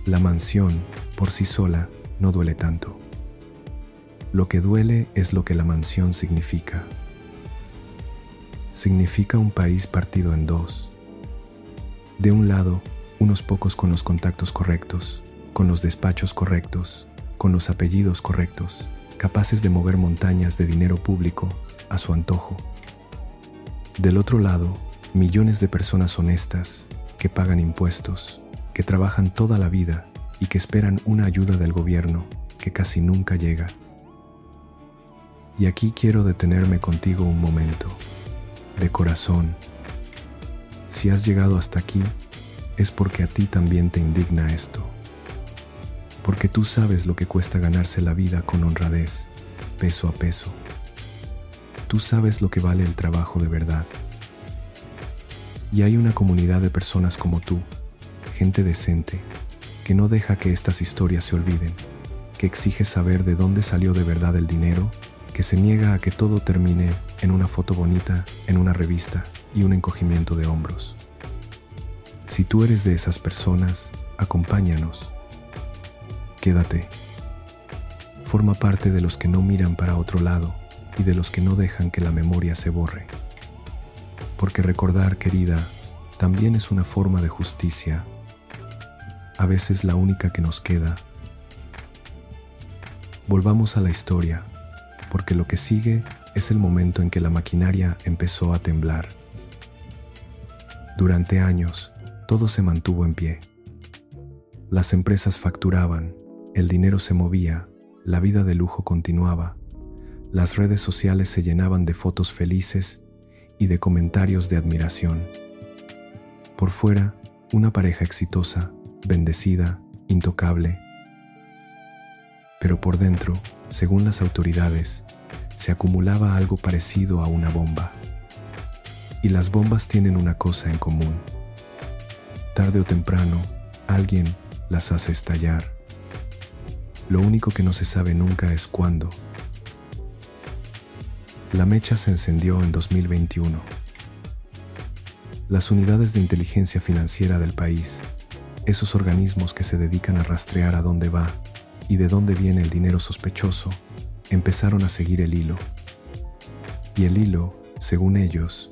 La mansión, por sí sola, no duele tanto. Lo que duele es lo que la mansión significa. Significa un país partido en dos. De un lado, unos pocos con los contactos correctos, con los despachos correctos, con los apellidos correctos, capaces de mover montañas de dinero público a su antojo. Del otro lado, millones de personas honestas que pagan impuestos, que trabajan toda la vida y que esperan una ayuda del gobierno que casi nunca llega. Y aquí quiero detenerme contigo un momento, de corazón. Si has llegado hasta aquí, es porque a ti también te indigna esto. Porque tú sabes lo que cuesta ganarse la vida con honradez, peso a peso. Tú sabes lo que vale el trabajo de verdad. Y hay una comunidad de personas como tú, gente decente, que no deja que estas historias se olviden, que exige saber de dónde salió de verdad el dinero, que se niega a que todo termine en una foto bonita, en una revista y un encogimiento de hombros. Si tú eres de esas personas, acompáñanos. Quédate. Forma parte de los que no miran para otro lado y de los que no dejan que la memoria se borre. Porque recordar, querida, también es una forma de justicia, a veces la única que nos queda. Volvamos a la historia, porque lo que sigue es el momento en que la maquinaria empezó a temblar. Durante años, todo se mantuvo en pie. Las empresas facturaban, el dinero se movía, la vida de lujo continuaba, las redes sociales se llenaban de fotos felices y de comentarios de admiración. Por fuera, una pareja exitosa, bendecida, intocable. Pero por dentro, según las autoridades, se acumulaba algo parecido a una bomba. Y las bombas tienen una cosa en común. Tarde o temprano, alguien las hace estallar. Lo único que no se sabe nunca es cuándo. La mecha se encendió en 2021. Las unidades de inteligencia financiera del país, esos organismos que se dedican a rastrear a dónde va y de dónde viene el dinero sospechoso, empezaron a seguir el hilo. Y el hilo, según ellos,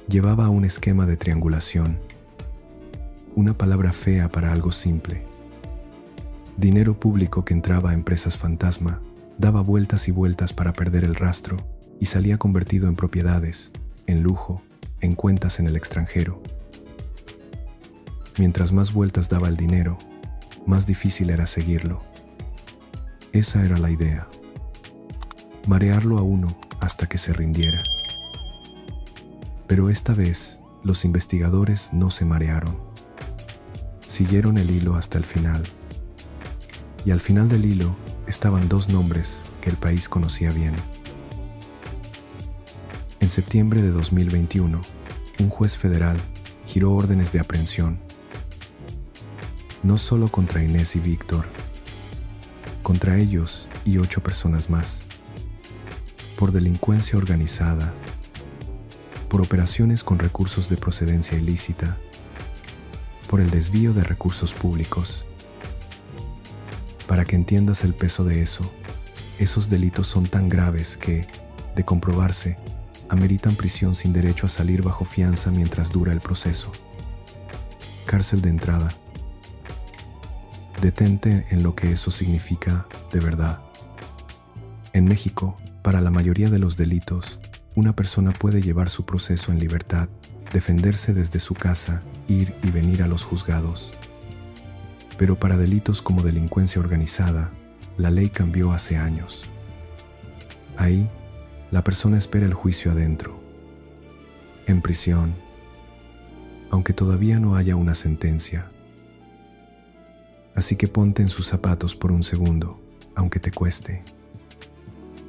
llevaba a un esquema de triangulación. Una palabra fea para algo simple. Dinero público que entraba a empresas fantasma, daba vueltas y vueltas para perder el rastro y salía convertido en propiedades, en lujo, en cuentas en el extranjero. Mientras más vueltas daba el dinero, más difícil era seguirlo. Esa era la idea. Marearlo a uno hasta que se rindiera. Pero esta vez, los investigadores no se marearon. Siguieron el hilo hasta el final. Y al final del hilo estaban dos nombres que el país conocía bien. En septiembre de 2021, un juez federal giró órdenes de aprehensión. No solo contra Inés y Víctor, contra ellos y 8 personas más, por delincuencia organizada, por operaciones con recursos de procedencia ilícita, por el desvío de recursos públicos. Para que entiendas el peso de eso, esos delitos son tan graves que, de comprobarse, ameritan prisión sin derecho a salir bajo fianza mientras dura el proceso. Cárcel de entrada. Detente en lo que eso significa de verdad. En México, para la mayoría de los delitos, una persona puede llevar su proceso en libertad, defenderse desde su casa, ir y venir a los juzgados. Pero para delitos como delincuencia organizada, la ley cambió hace años. Ahí, la persona espera el juicio adentro, en prisión, aunque todavía no haya una sentencia. Así que ponte en sus zapatos por un segundo, aunque te cueste.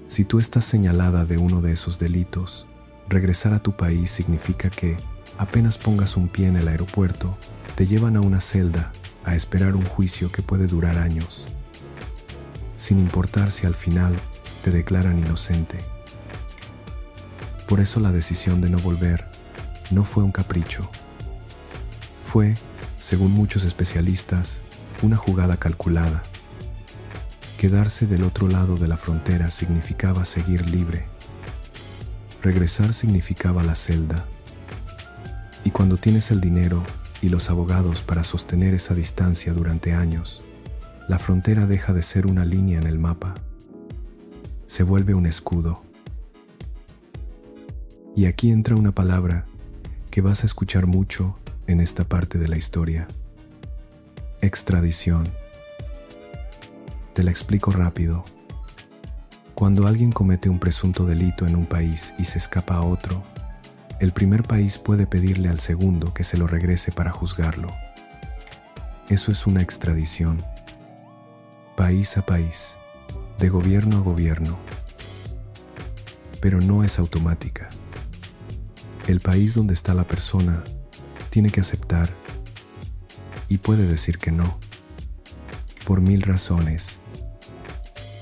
Si tú estás señalada de uno de esos delitos, regresar a tu país significa que, apenas pongas un pie en el aeropuerto, te llevan a una celda a esperar un juicio que puede durar años, sin importar si al final te declaran inocente. Por eso la decisión de no volver no fue un capricho. Fue, según muchos especialistas, una jugada calculada, Quedarse del otro lado de la frontera significaba seguir libre. Regresar significaba la celda. Y cuando tienes el dinero y los abogados para sostener esa distancia durante años, la frontera deja de ser una línea en el mapa. Se vuelve un escudo. Y aquí entra una palabra que vas a escuchar mucho en esta parte de la historia. Extradición. Te la explico rápido. Cuando alguien comete un presunto delito en un país y se escapa a otro, el primer país puede pedirle al segundo que se lo regrese para juzgarlo. Eso es una extradición. País a país, de gobierno a gobierno. Pero no es automática. El país donde está la persona tiene que aceptar y puede decir que no, por 1000 razones,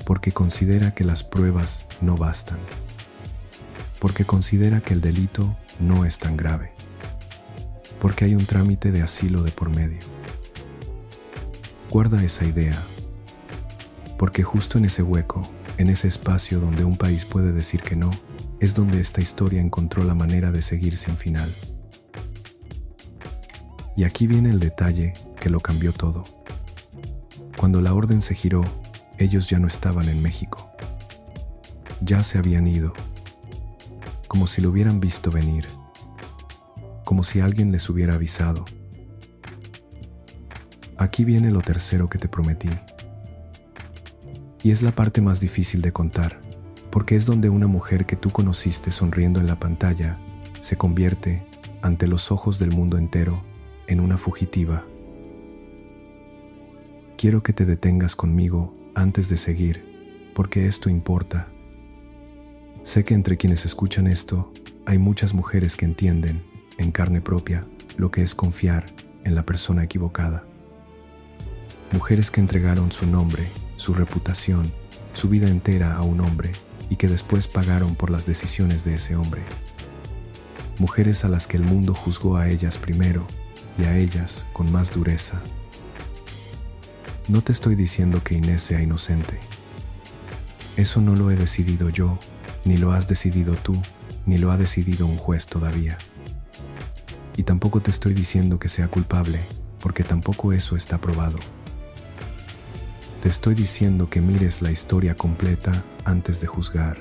porque considera que las pruebas no bastan, porque considera que el delito no es tan grave, porque hay un trámite de asilo de por medio. Guarda esa idea, porque justo en ese hueco, en ese espacio donde un país puede decir que no, es donde esta historia encontró la manera de seguir sin final. Y aquí viene el detalle que lo cambió todo. Cuando la orden se giró, ellos ya no estaban en México. Ya se habían ido, como si lo hubieran visto venir, como si alguien les hubiera avisado. Aquí viene lo tercero que te prometí. Y es la parte más difícil de contar, porque es donde una mujer que tú conociste sonriendo en la pantalla se convierte, ante los ojos del mundo entero, en una fugitiva. Quiero que te detengas conmigo antes de seguir, porque esto importa. Sé que entre quienes escuchan esto, hay muchas mujeres que entienden, en carne propia, lo que es confiar en la persona equivocada. Mujeres que entregaron su nombre, su reputación, su vida entera a un hombre y que después pagaron por las decisiones de ese hombre. Mujeres a las que el mundo juzgó a ellas primero y a ellas con más dureza. No te estoy diciendo que Inés sea inocente. Eso no lo he decidido yo, ni lo has decidido tú, ni lo ha decidido un juez todavía. Y tampoco te estoy diciendo que sea culpable, porque tampoco eso está probado. Te estoy diciendo que mires la historia completa antes de juzgar,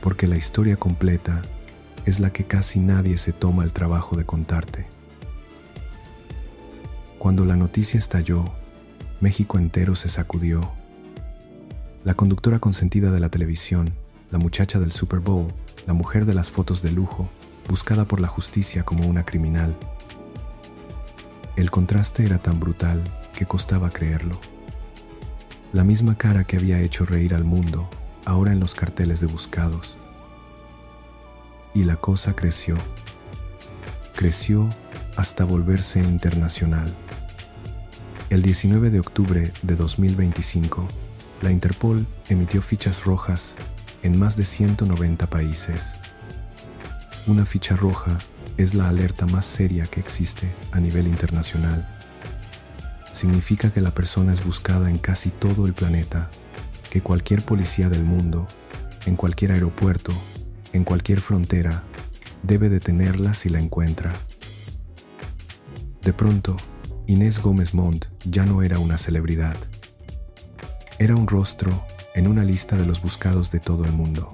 porque la historia completa es la que casi nadie se toma el trabajo de contarte. Cuando la noticia estalló, México entero se sacudió. La conductora consentida de la televisión, la muchacha del Super Bowl, la mujer de las fotos de lujo, buscada por la justicia como una criminal. El contraste era tan brutal que costaba creerlo. La misma cara que había hecho reír al mundo, ahora en los carteles de buscados. Y la cosa creció. Creció hasta volverse internacional. El 19 de octubre de 2025, la Interpol emitió fichas rojas en más de 190 países. Una ficha roja es la alerta más seria que existe a nivel internacional. Significa que la persona es buscada en casi todo el planeta, que cualquier policía del mundo, en cualquier aeropuerto, en cualquier frontera, debe detenerla si la encuentra. De pronto, Inés Gómez Montt ya no era una celebridad. Era un rostro en una lista de los buscados de todo el mundo,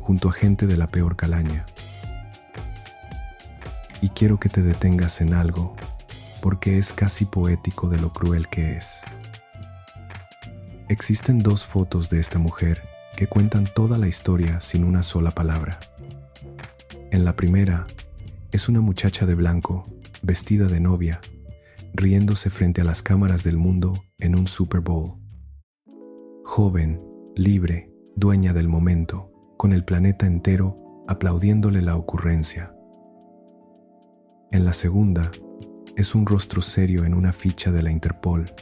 junto a gente de la peor calaña. Y quiero que te detengas en algo, porque es casi poético de lo cruel que es. Existen 2 fotos de esta mujer que cuentan toda la historia sin una sola palabra. En la primera, es una muchacha de blanco, vestida de novia, riéndose frente a las cámaras del mundo en un Super Bowl. Joven, libre, dueña del momento, con el planeta entero aplaudiéndole la ocurrencia. En la segunda, es un rostro serio en una ficha de la Interpol.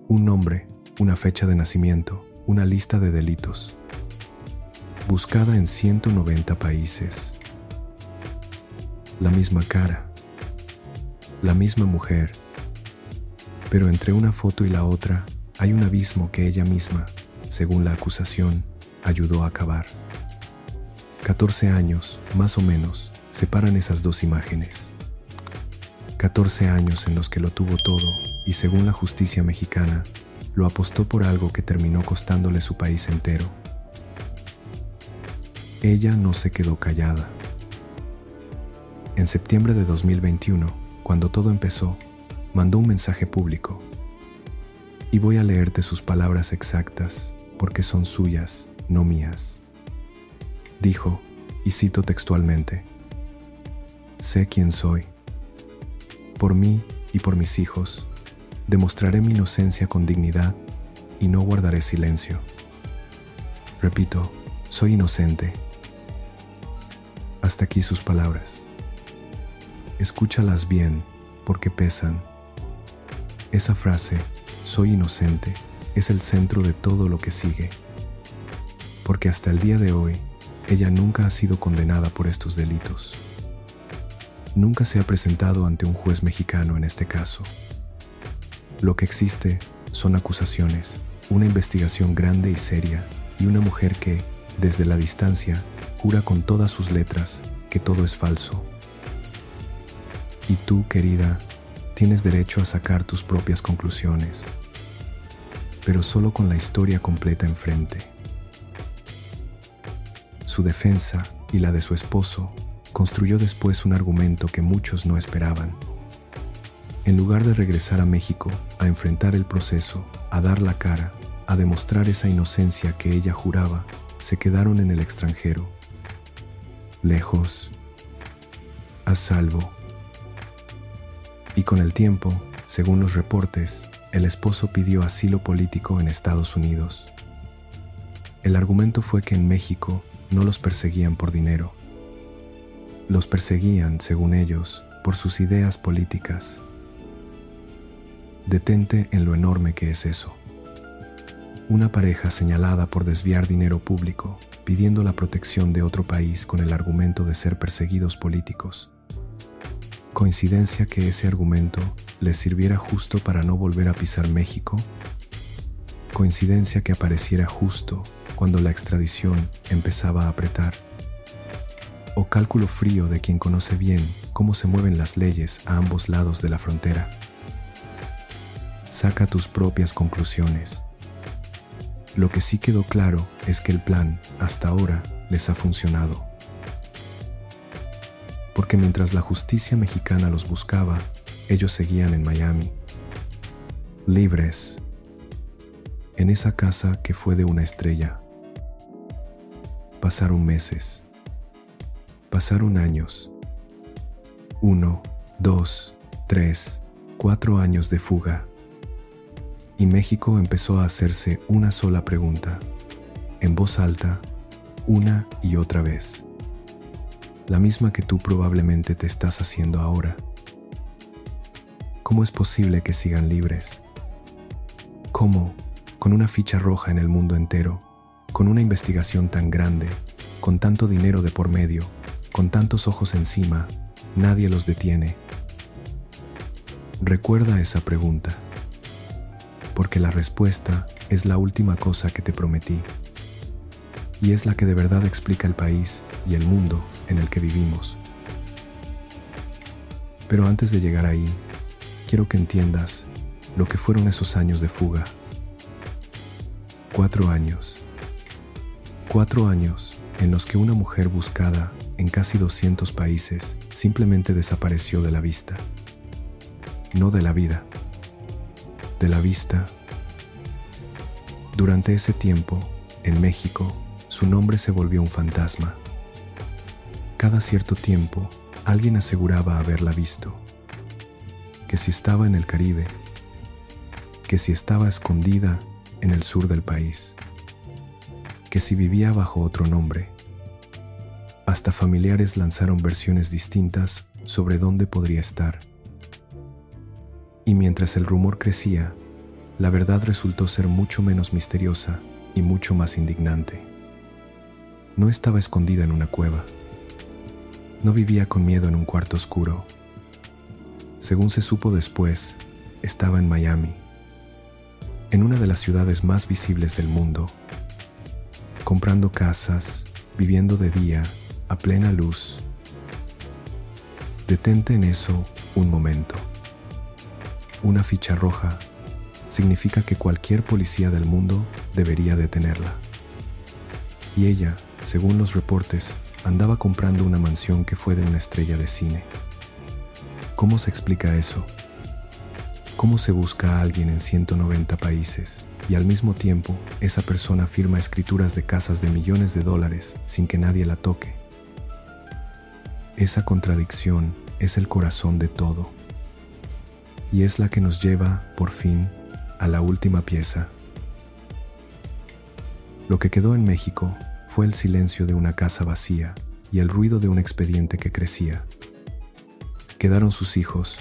Un nombre, una fecha de nacimiento, una lista de delitos. Buscada en 190 países. La misma cara. La misma mujer. Pero entre una foto y la otra hay un abismo que ella misma, según la acusación, ayudó a cavar. 14 años, más o menos, separan esas dos imágenes. 14 años en los que lo tuvo todo y, según la justicia mexicana, lo apostó por algo que terminó costándole su país entero. Ella no se quedó callada. En septiembre de 2021, cuando todo empezó, mandó un mensaje público. Y voy a leerte sus palabras exactas, porque son suyas, no mías. Dijo, y cito textualmente: sé quién soy. Por mí y por mis hijos, demostraré mi inocencia con dignidad y no guardaré silencio. Repito, soy inocente. Hasta aquí sus palabras. Escúchalas bien, porque pesan. Esa frase, soy inocente, es el centro de todo lo que sigue. Porque hasta el día de hoy, ella nunca ha sido condenada por estos delitos. Nunca se ha presentado ante un juez mexicano en este caso. Lo que existe son acusaciones, una investigación grande y seria, y una mujer que, desde la distancia, jura con todas sus letras que todo es falso. Y tú, querida, tienes derecho a sacar tus propias conclusiones, pero solo con la historia completa enfrente. Su defensa y la de su esposo construyó después un argumento que muchos no esperaban. En lugar de regresar a México a enfrentar el proceso, a dar la cara, a demostrar esa inocencia que ella juraba, se quedaron en el extranjero, lejos, a salvo. Y con el tiempo, según los reportes, el esposo pidió asilo político en Estados Unidos. El argumento fue que en México no los perseguían por dinero. Los perseguían, según ellos, por sus ideas políticas. Detente en lo enorme que es eso. Una pareja señalada por desviar dinero público, pidiendo la protección de otro país con el argumento de ser perseguidos políticos. ¿Coincidencia que ese argumento les sirviera justo para no volver a pisar México? ¿Coincidencia que apareciera justo cuando la extradición empezaba a apretar? ¿O cálculo frío de quien conoce bien cómo se mueven las leyes a ambos lados de la frontera? Saca tus propias conclusiones. Lo que sí quedó claro es que el plan, hasta ahora, les ha funcionado. Porque mientras la justicia mexicana los buscaba, ellos seguían en Miami, libres, en esa casa que fue de una estrella. Pasaron meses, pasaron años, 1, 2, 3, 4 años de fuga. Y México empezó a hacerse una sola pregunta, en voz alta, una y otra vez. La misma que tú probablemente te estás haciendo ahora. ¿Cómo es posible que sigan libres? ¿Cómo, con una ficha roja en el mundo entero, con una investigación tan grande, con tanto dinero de por medio, con tantos ojos encima, nadie los detiene? Recuerda esa pregunta, porque la respuesta es la última cosa que te prometí, y es la que de verdad explica el país y el mundo en el que vivimos. Pero antes de llegar ahí, quiero que entiendas lo que fueron esos años de fuga. 4 años. 4 años en los que una mujer buscada en casi 200 países simplemente desapareció de la vista. No de la vida, de la vista. Durante ese tiempo, en México, su nombre se volvió un fantasma. Cada cierto tiempo, alguien aseguraba haberla visto. Que si estaba en el Caribe, que si estaba escondida en el sur del país, que si vivía bajo otro nombre. Hasta familiares lanzaron versiones distintas sobre dónde podría estar. Y mientras el rumor crecía, la verdad resultó ser mucho menos misteriosa y mucho más indignante. No estaba escondida en una cueva. No vivía con miedo en un cuarto oscuro. Según se supo después, estaba en Miami. en una de las ciudades más visibles del mundo, comprando casas, viviendo de día, a plena luz. Detente en eso un momento. Una ficha roja significa que cualquier policía del mundo debería detenerla. Y ella, según los reportes, andaba comprando una mansión que fue de una estrella de cine. ¿Cómo se explica eso? ¿Cómo se busca a alguien en 190 países y al mismo tiempo esa persona firma escrituras de casas de millones de dólares sin que nadie la toque? Esa contradicción es el corazón de todo. Y es la que nos lleva, por fin, a la última pieza. Lo que quedó en México fue el silencio de una casa vacía y el ruido de un expediente que crecía. Quedaron sus hijos,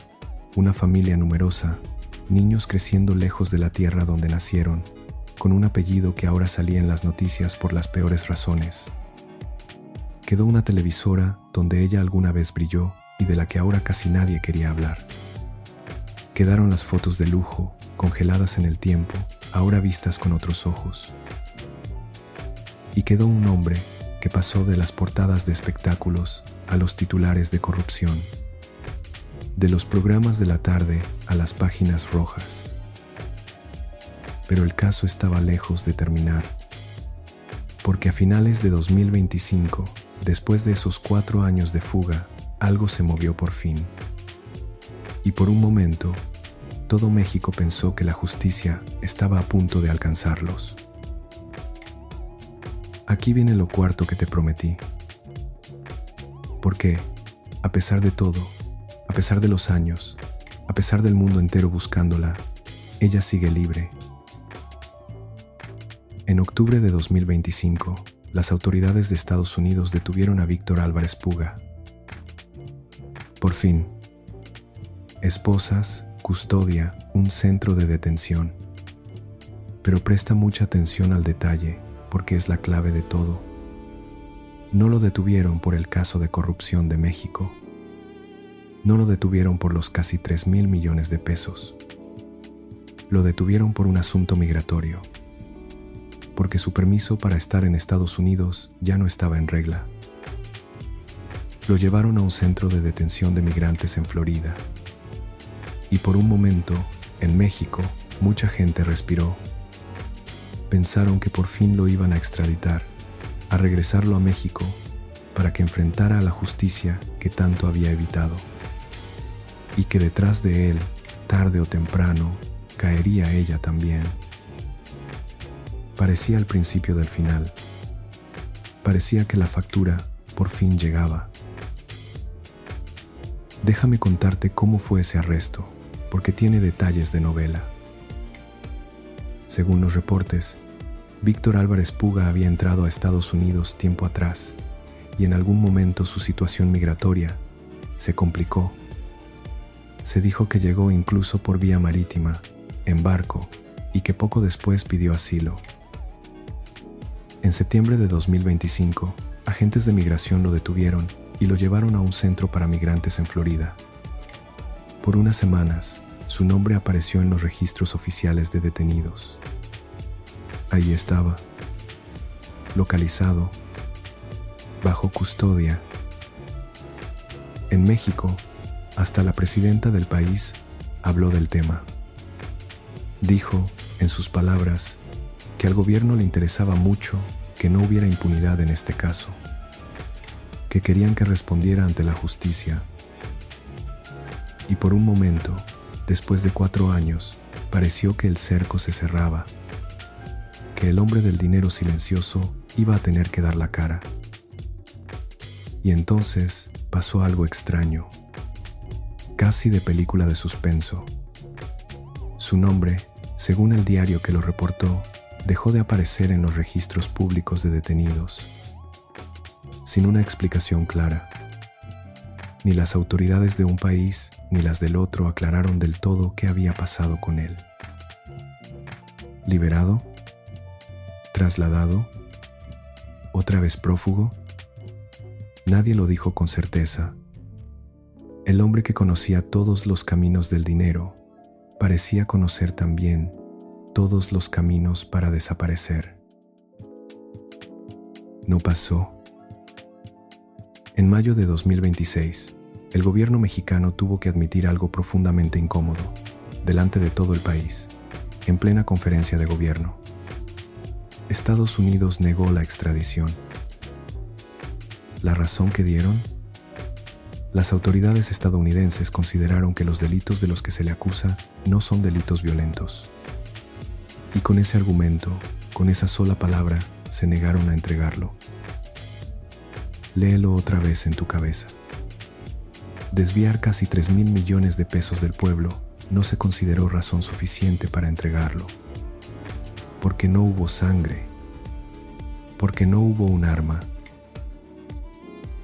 una familia numerosa, niños creciendo lejos de la tierra donde nacieron, con un apellido que ahora salía en las noticias por las peores razones. Quedó una televisora donde ella alguna vez brilló y de la que ahora casi nadie quería hablar. Quedaron las fotos de lujo, congeladas en el tiempo, ahora vistas con otros ojos. Y quedó un hombre que pasó de las portadas de espectáculos a los titulares de corrupción, de los programas de la tarde a las páginas rojas. Pero el caso estaba lejos de terminar, porque a finales de 2025, después de esos 4 años de fuga, algo se movió por fin. Y por un momento, todo México pensó que la justicia estaba a punto de alcanzarlos. Aquí viene lo cuarto que te prometí. Porque, a pesar de todo, a pesar de los años, a pesar del mundo entero buscándola, ella sigue libre. En octubre de 2025, las autoridades de Estados Unidos detuvieron a Víctor Álvarez Puga. Por fin. Esposas, custodia, un centro de detención. Pero presta mucha atención al detalle, porque es la clave de todo. No lo detuvieron por el caso de corrupción de México. No lo detuvieron por los casi 3,000 millones de pesos. Lo detuvieron por un asunto migratorio, porque su permiso para estar en Estados Unidos ya no estaba en regla. Lo llevaron a un centro de detención de migrantes en Florida. Y por un momento, en México, mucha gente respiró. Pensaron que por fin lo iban a extraditar, a regresarlo a México, para que enfrentara a la justicia que tanto había evitado. Y que detrás de él, tarde o temprano, caería ella también. Parecía el principio del final. Parecía que la factura por fin llegaba. Déjame contarte cómo fue ese arresto, porque tiene detalles de novela. Según los reportes, Víctor Álvarez Puga había entrado a Estados Unidos tiempo atrás y en algún momento su situación migratoria se complicó. Se dijo que llegó incluso por vía marítima, en barco, y que poco después pidió asilo. En septiembre de 2025, agentes de migración lo detuvieron y lo llevaron a un centro para migrantes en Florida. Por unas semanas, su nombre apareció en los registros oficiales de detenidos. Ahí estaba, localizado, bajo custodia. En México, hasta la presidenta del país habló del tema. Dijo, en sus palabras, que al gobierno le interesaba mucho que no hubiera impunidad en este caso, que querían que respondiera ante la justicia. Y por un momento, después de 4 años, pareció que el cerco se cerraba, que el hombre del dinero silencioso iba a tener que dar la cara. Y entonces pasó algo extraño, casi de película de suspenso. Su nombre, según el diario que lo reportó, dejó de aparecer en los registros públicos de detenidos, sin una explicación clara. Ni las autoridades de un país ni las del otro aclararon del todo qué había pasado con él. ¿Liberado? ¿Trasladado? ¿Otra vez prófugo? Nadie lo dijo con certeza. El hombre que conocía todos los caminos del dinero parecía conocer también todos los caminos para desaparecer. No pasó. En mayo de 2026, el gobierno mexicano tuvo que admitir algo profundamente incómodo, delante de todo el país, en plena conferencia de gobierno. Estados Unidos negó la extradición. ¿La razón que dieron? Las autoridades estadounidenses consideraron que los delitos de los que se le acusa no son delitos violentos. Y con ese argumento, con esa sola palabra, se negaron a entregarlo. Léelo otra vez en tu cabeza. Desviar casi 3.000 millones de pesos del pueblo no se consideró razón suficiente para entregarlo. Porque no hubo sangre. Porque no hubo un arma.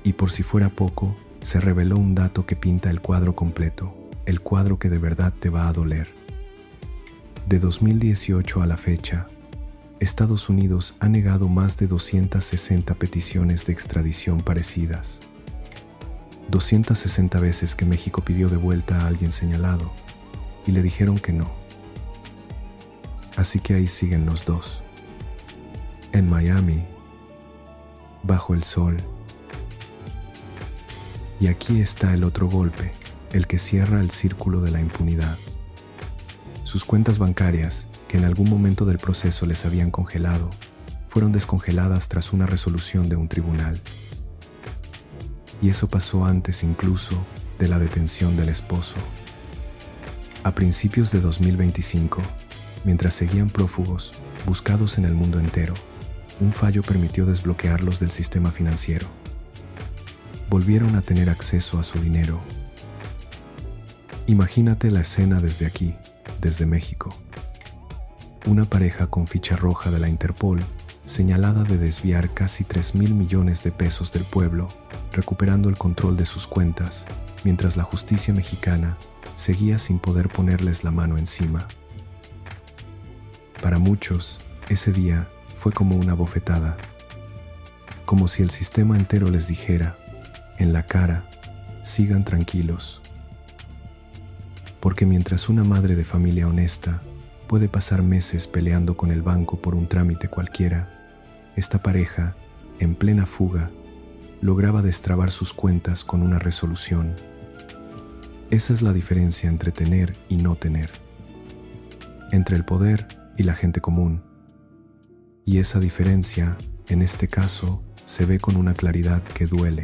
Y por si fuera poco, se reveló un dato que pinta el cuadro completo, el cuadro que de verdad te va a doler. De 2018 a la fecha, Estados Unidos ha negado más de 260 peticiones de extradición parecidas. 260 veces que México pidió de vuelta a alguien señalado y le dijeron que no. Así que ahí siguen los dos. En Miami, bajo el sol. Y aquí está el otro golpe, el que cierra el círculo de la impunidad. Sus cuentas bancarias, que en algún momento del proceso les habían congelado, fueron descongeladas tras una resolución de un tribunal. Y eso pasó antes incluso de la detención del esposo. A principios de 2025, mientras seguían prófugos, buscados en el mundo entero, un fallo permitió desbloquearlos del sistema financiero. Volvieron a tener acceso a su dinero. Imagínate la escena desde aquí, desde México. Una pareja con ficha roja de la Interpol, señalada de desviar casi 3.000 millones de pesos del pueblo, recuperando el control de sus cuentas, mientras la justicia mexicana seguía sin poder ponerles la mano encima. Para muchos, ese día fue como una bofetada, como si el sistema entero les dijera, en la cara, sigan tranquilos. Porque mientras una madre de familia honesta puede pasar meses peleando con el banco por un trámite cualquiera, esta pareja, en plena fuga, lograba destrabar sus cuentas con una resolución. Esa es la diferencia entre tener y no tener, entre el poder y la gente común. Y esa diferencia, en este caso, se ve con una claridad que duele.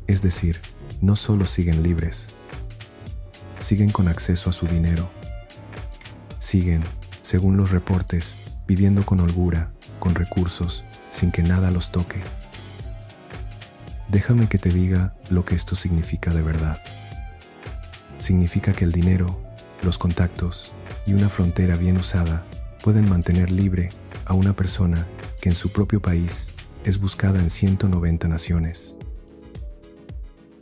Es decir, no solo siguen libres, siguen con acceso a su dinero. Siguen, según los reportes, viviendo con holgura, con recursos, sin que nada los toque. Déjame que te diga lo que esto significa de verdad. Significa que el dinero, los contactos y una frontera bien usada pueden mantener libre a una persona que en su propio país es buscada en 190 naciones.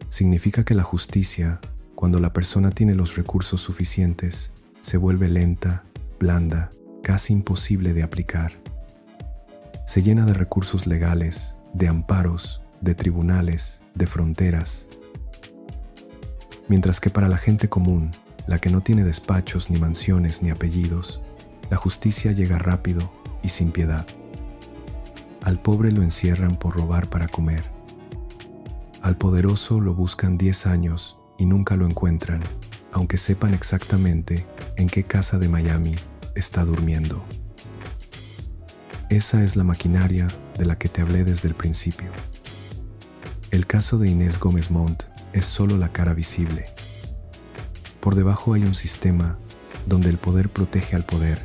Significa que la justicia, cuando la persona tiene los recursos suficientes, se vuelve lenta, blanda, casi imposible de aplicar. Se llena de recursos legales, de amparos, de tribunales, de fronteras. Mientras que para la gente común, la que no tiene despachos, ni mansiones, ni apellidos, la justicia llega rápido y sin piedad. Al pobre lo encierran por robar para comer. Al poderoso lo buscan 10 años y nunca lo encuentran, aunque sepan exactamente en qué casa de Miami está durmiendo. Esa es la maquinaria de la que te hablé desde el principio. El caso de Inés Gómez Montt es solo la cara visible. Por debajo hay un sistema donde el poder protege al poder,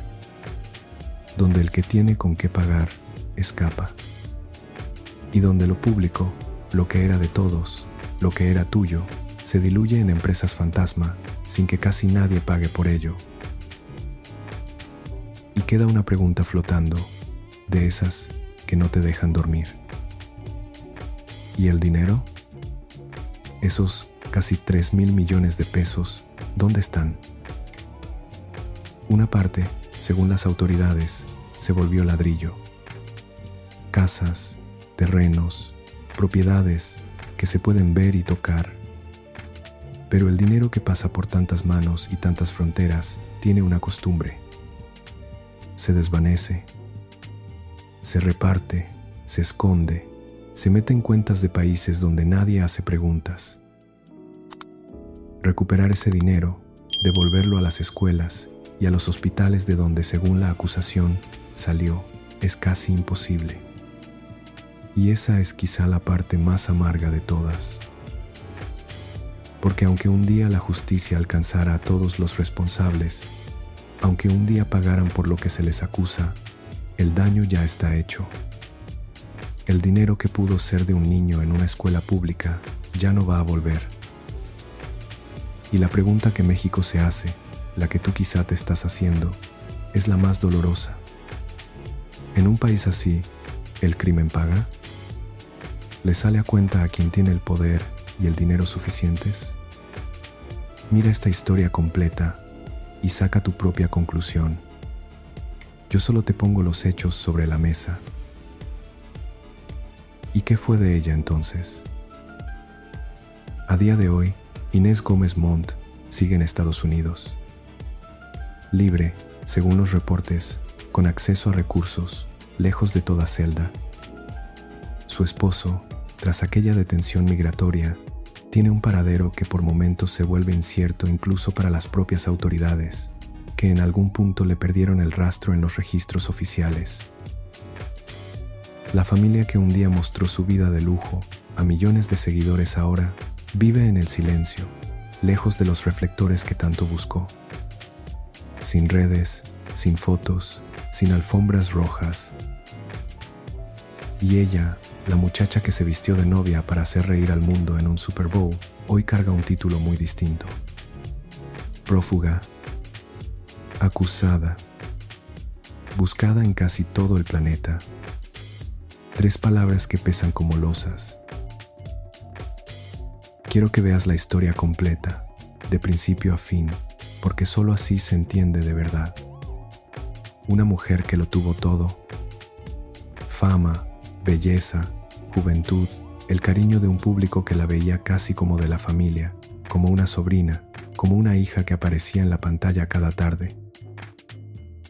donde el que tiene con qué pagar escapa, y donde lo público, lo que era de todos, lo que era tuyo, se diluye en empresas fantasma sin que casi nadie pague por ello. Y queda una pregunta flotando, de esas que no te dejan dormir. ¿Y el dinero? Esos casi 3.000 millones de pesos, ¿dónde están? Una parte, según las autoridades, se volvió ladrillo. Casas, terrenos, propiedades que se pueden ver y tocar. Pero el dinero que pasa por tantas manos y tantas fronteras tiene una costumbre. Se desvanece, se reparte, se esconde, se mete en cuentas de países donde nadie hace preguntas. Recuperar ese dinero, devolverlo a las escuelas y a los hospitales de donde, según la acusación, salió, es casi imposible. Y esa es quizá la parte más amarga de todas. Porque aunque un día la justicia alcanzara a todos los responsables, aunque un día pagaran por lo que se les acusa, el daño ya está hecho. El dinero que pudo ser de un niño en una escuela pública ya no va a volver. Y la pregunta que México se hace, la que tú quizá te estás haciendo, es la más dolorosa. En un país así, ¿el crimen paga? ¿Le sale a cuenta a quien tiene el poder y el dinero suficientes? Mira esta historia completa y saca tu propia conclusión. Yo solo te pongo los hechos sobre la mesa. ¿Y qué fue de ella entonces? A día de hoy, Inés Gómez Montt sigue en Estados Unidos. Libre, según los reportes, con acceso a recursos, lejos de toda celda. Su esposo, tras aquella detención migratoria, tiene un paradero que por momentos se vuelve incierto incluso para las propias autoridades, que en algún punto le perdieron el rastro en los registros oficiales. La familia que un día mostró su vida de lujo a millones de seguidores ahora vive en el silencio, lejos de los reflectores que tanto buscó. Sin redes, sin fotos, sin alfombras rojas. Y ella, la muchacha que se vistió de novia para hacer reír al mundo en un Super Bowl, hoy carga un título muy distinto. Prófuga, acusada, buscada en casi todo el planeta. 3 palabras que pesan como losas. Quiero que veas la historia completa, de principio a fin, porque solo así se entiende de verdad. Una mujer que lo tuvo todo: fama, belleza, juventud, el cariño de un público que la veía casi como de la familia, como una sobrina, como una hija que aparecía en la pantalla cada tarde.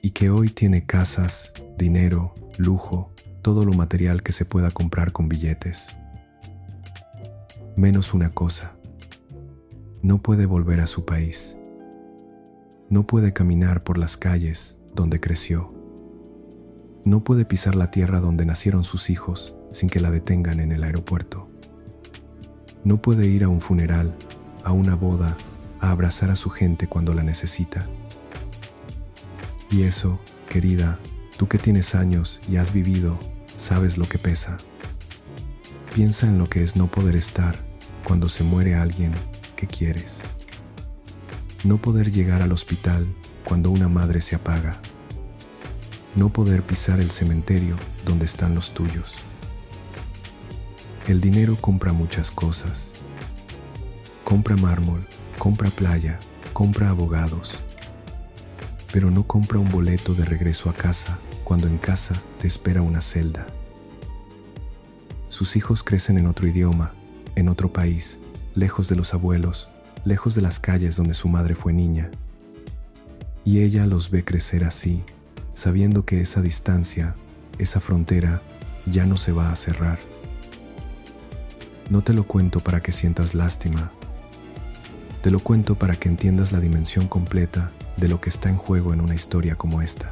Y que hoy tiene casas, dinero, lujo, todo lo material que se pueda comprar con billetes. Menos una cosa: no puede volver a su país. No puede caminar por las calles donde creció. No puede pisar la tierra donde nacieron sus hijos sin que la detengan en el aeropuerto. No puede ir a un funeral, a una boda, a abrazar a su gente cuando la necesita. Y eso, querida, tú que tienes años y has vivido, sabes lo que pesa. Piensa en lo que es no poder estar cuando se muere alguien que quieres. No poder llegar al hospital cuando una madre se apaga. No poder pisar el cementerio donde están los tuyos. El dinero compra muchas cosas. Compra mármol, compra playa, compra abogados. Pero no compra un boleto de regreso a casa cuando en casa te espera una celda. Sus hijos crecen en otro idioma, en otro país, lejos de los abuelos, lejos de las calles donde su madre fue niña. Y ella los ve crecer así, sabiendo que esa distancia, esa frontera, ya no se va a cerrar. No te lo cuento para que sientas lástima. Te lo cuento para que entiendas la dimensión completa de lo que está en juego en una historia como esta.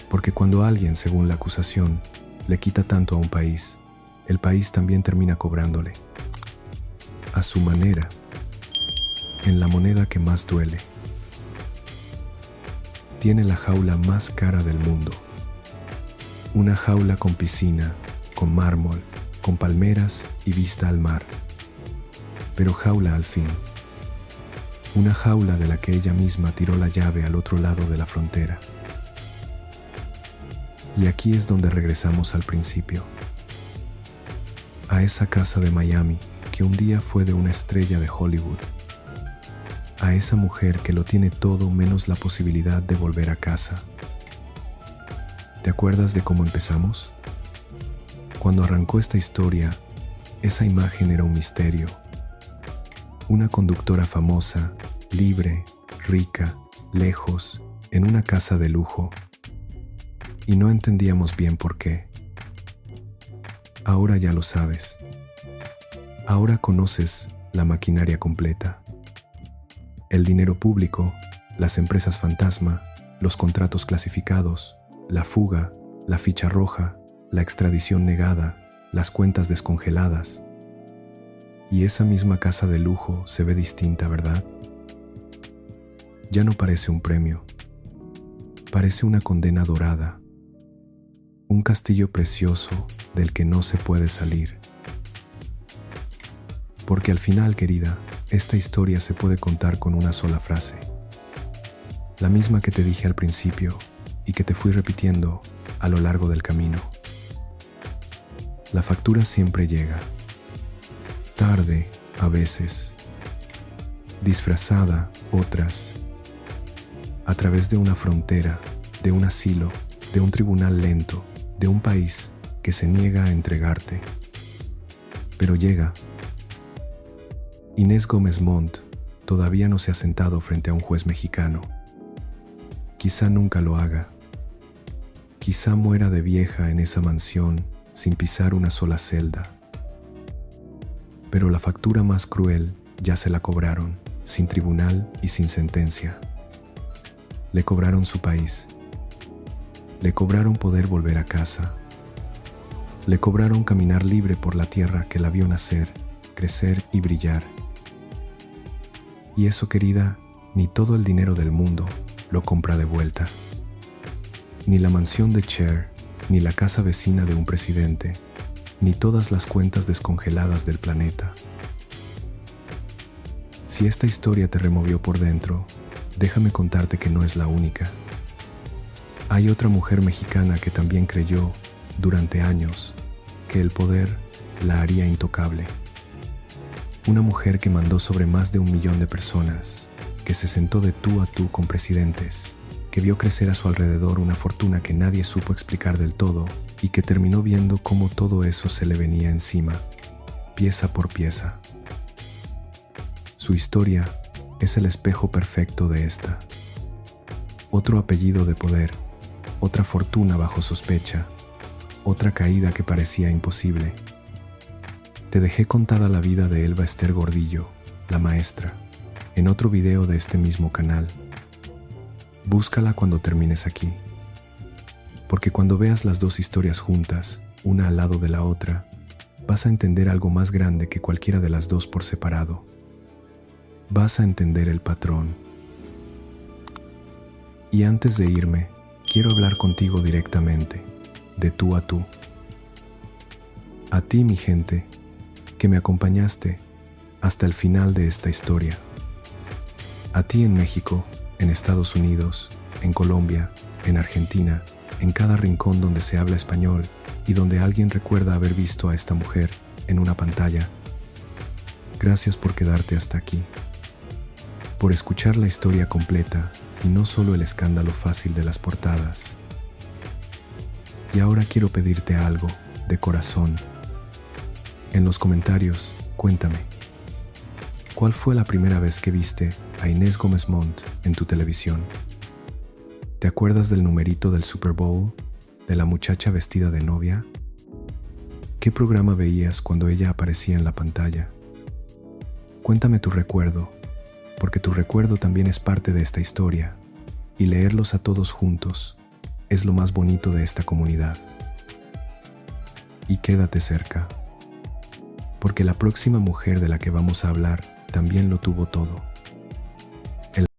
Porque cuando alguien, según la acusación, le quita tanto a un país, el país también termina cobrándole. A su manera, en la moneda que más duele. Tiene la jaula más cara del mundo. Una jaula con piscina, con mármol, con palmeras y vista al mar. Pero jaula al fin. Una jaula de la que ella misma tiró la llave al otro lado de la frontera. Y aquí es donde regresamos al principio. A esa casa de Miami que un día fue de una estrella de Hollywood. A esa mujer que lo tiene todo menos la posibilidad de volver a casa. ¿Te acuerdas de cómo empezamos? Cuando arrancó esta historia, esa imagen era un misterio. Una conductora famosa, libre, rica, lejos, en una casa de lujo. Y no entendíamos bien por qué. Ahora ya lo sabes. Ahora conoces la maquinaria completa. El dinero público, las empresas fantasma, los contratos clasificados, la fuga, la ficha roja, la extradición negada, las cuentas descongeladas. Y esa misma casa de lujo se ve distinta, ¿verdad? Ya no parece un premio. Parece una condena dorada. Un castillo precioso del que no se puede salir. Porque al final, querida, esta historia se puede contar con una sola frase. La misma que te dije al principio y que te fui repitiendo a lo largo del camino. La factura siempre llega. Tarde, a veces. Disfrazada, otras. A través de una frontera, de un asilo, de un tribunal lento, de un país que se niega a entregarte. Pero llega. Inés Gómez Montt todavía no se ha sentado frente a un juez mexicano. Quizá nunca lo haga. Quizá muera de vieja en esa mansión sin pisar una sola celda. Pero la factura más cruel ya se la cobraron, sin tribunal y sin sentencia. Le cobraron su país. Le cobraron poder volver a casa. Le cobraron caminar libre por la tierra que la vio nacer, crecer y brillar. Y eso, querida, ni todo el dinero del mundo lo compra de vuelta. Ni la mansión de Cher, ni la casa vecina de un presidente, ni todas las cuentas descongeladas del planeta. Si esta historia te removió por dentro, déjame contarte que no es la única. Hay otra mujer mexicana que también creyó, durante años, que el poder la haría intocable. Una mujer que mandó sobre más de 1 millón de personas, que se sentó de tú a tú con presidentes, que vio crecer a su alrededor una fortuna que nadie supo explicar del todo y que terminó viendo cómo todo eso se le venía encima, pieza por pieza. Su historia es el espejo perfecto de esta. Otro apellido de poder, otra fortuna bajo sospecha, otra caída que parecía imposible. Te dejé contada la vida de Elba Ester Gordillo, la maestra, en otro video de este mismo canal. Búscala cuando termines aquí. Porque cuando veas las dos historias juntas, una al lado de la otra, vas a entender algo más grande que cualquiera de las dos por separado. Vas a entender el patrón. Y antes de irme, quiero hablar contigo directamente, de tú a tú. A ti, mi gente, que me acompañaste hasta el final de esta historia. A ti en México, en Estados Unidos, en Colombia, en Argentina, en cada rincón donde se habla español y donde alguien recuerda haber visto a esta mujer en una pantalla. Gracias por quedarte hasta aquí, por escuchar la historia completa y no solo el escándalo fácil de las portadas. Y ahora quiero pedirte algo, de corazón. En los comentarios, cuéntame, ¿cuál fue la primera vez que viste a Inés Gómez Montt en tu televisión? ¿Te acuerdas del numerito del Super Bowl? ¿De la muchacha vestida de novia? ¿Qué programa veías cuando ella aparecía en la pantalla? Cuéntame tu recuerdo, porque tu recuerdo también es parte de esta historia, y leerlos a todos juntos es lo más bonito de esta comunidad. Y quédate cerca, porque la próxima mujer de la que vamos a hablar también lo tuvo todo.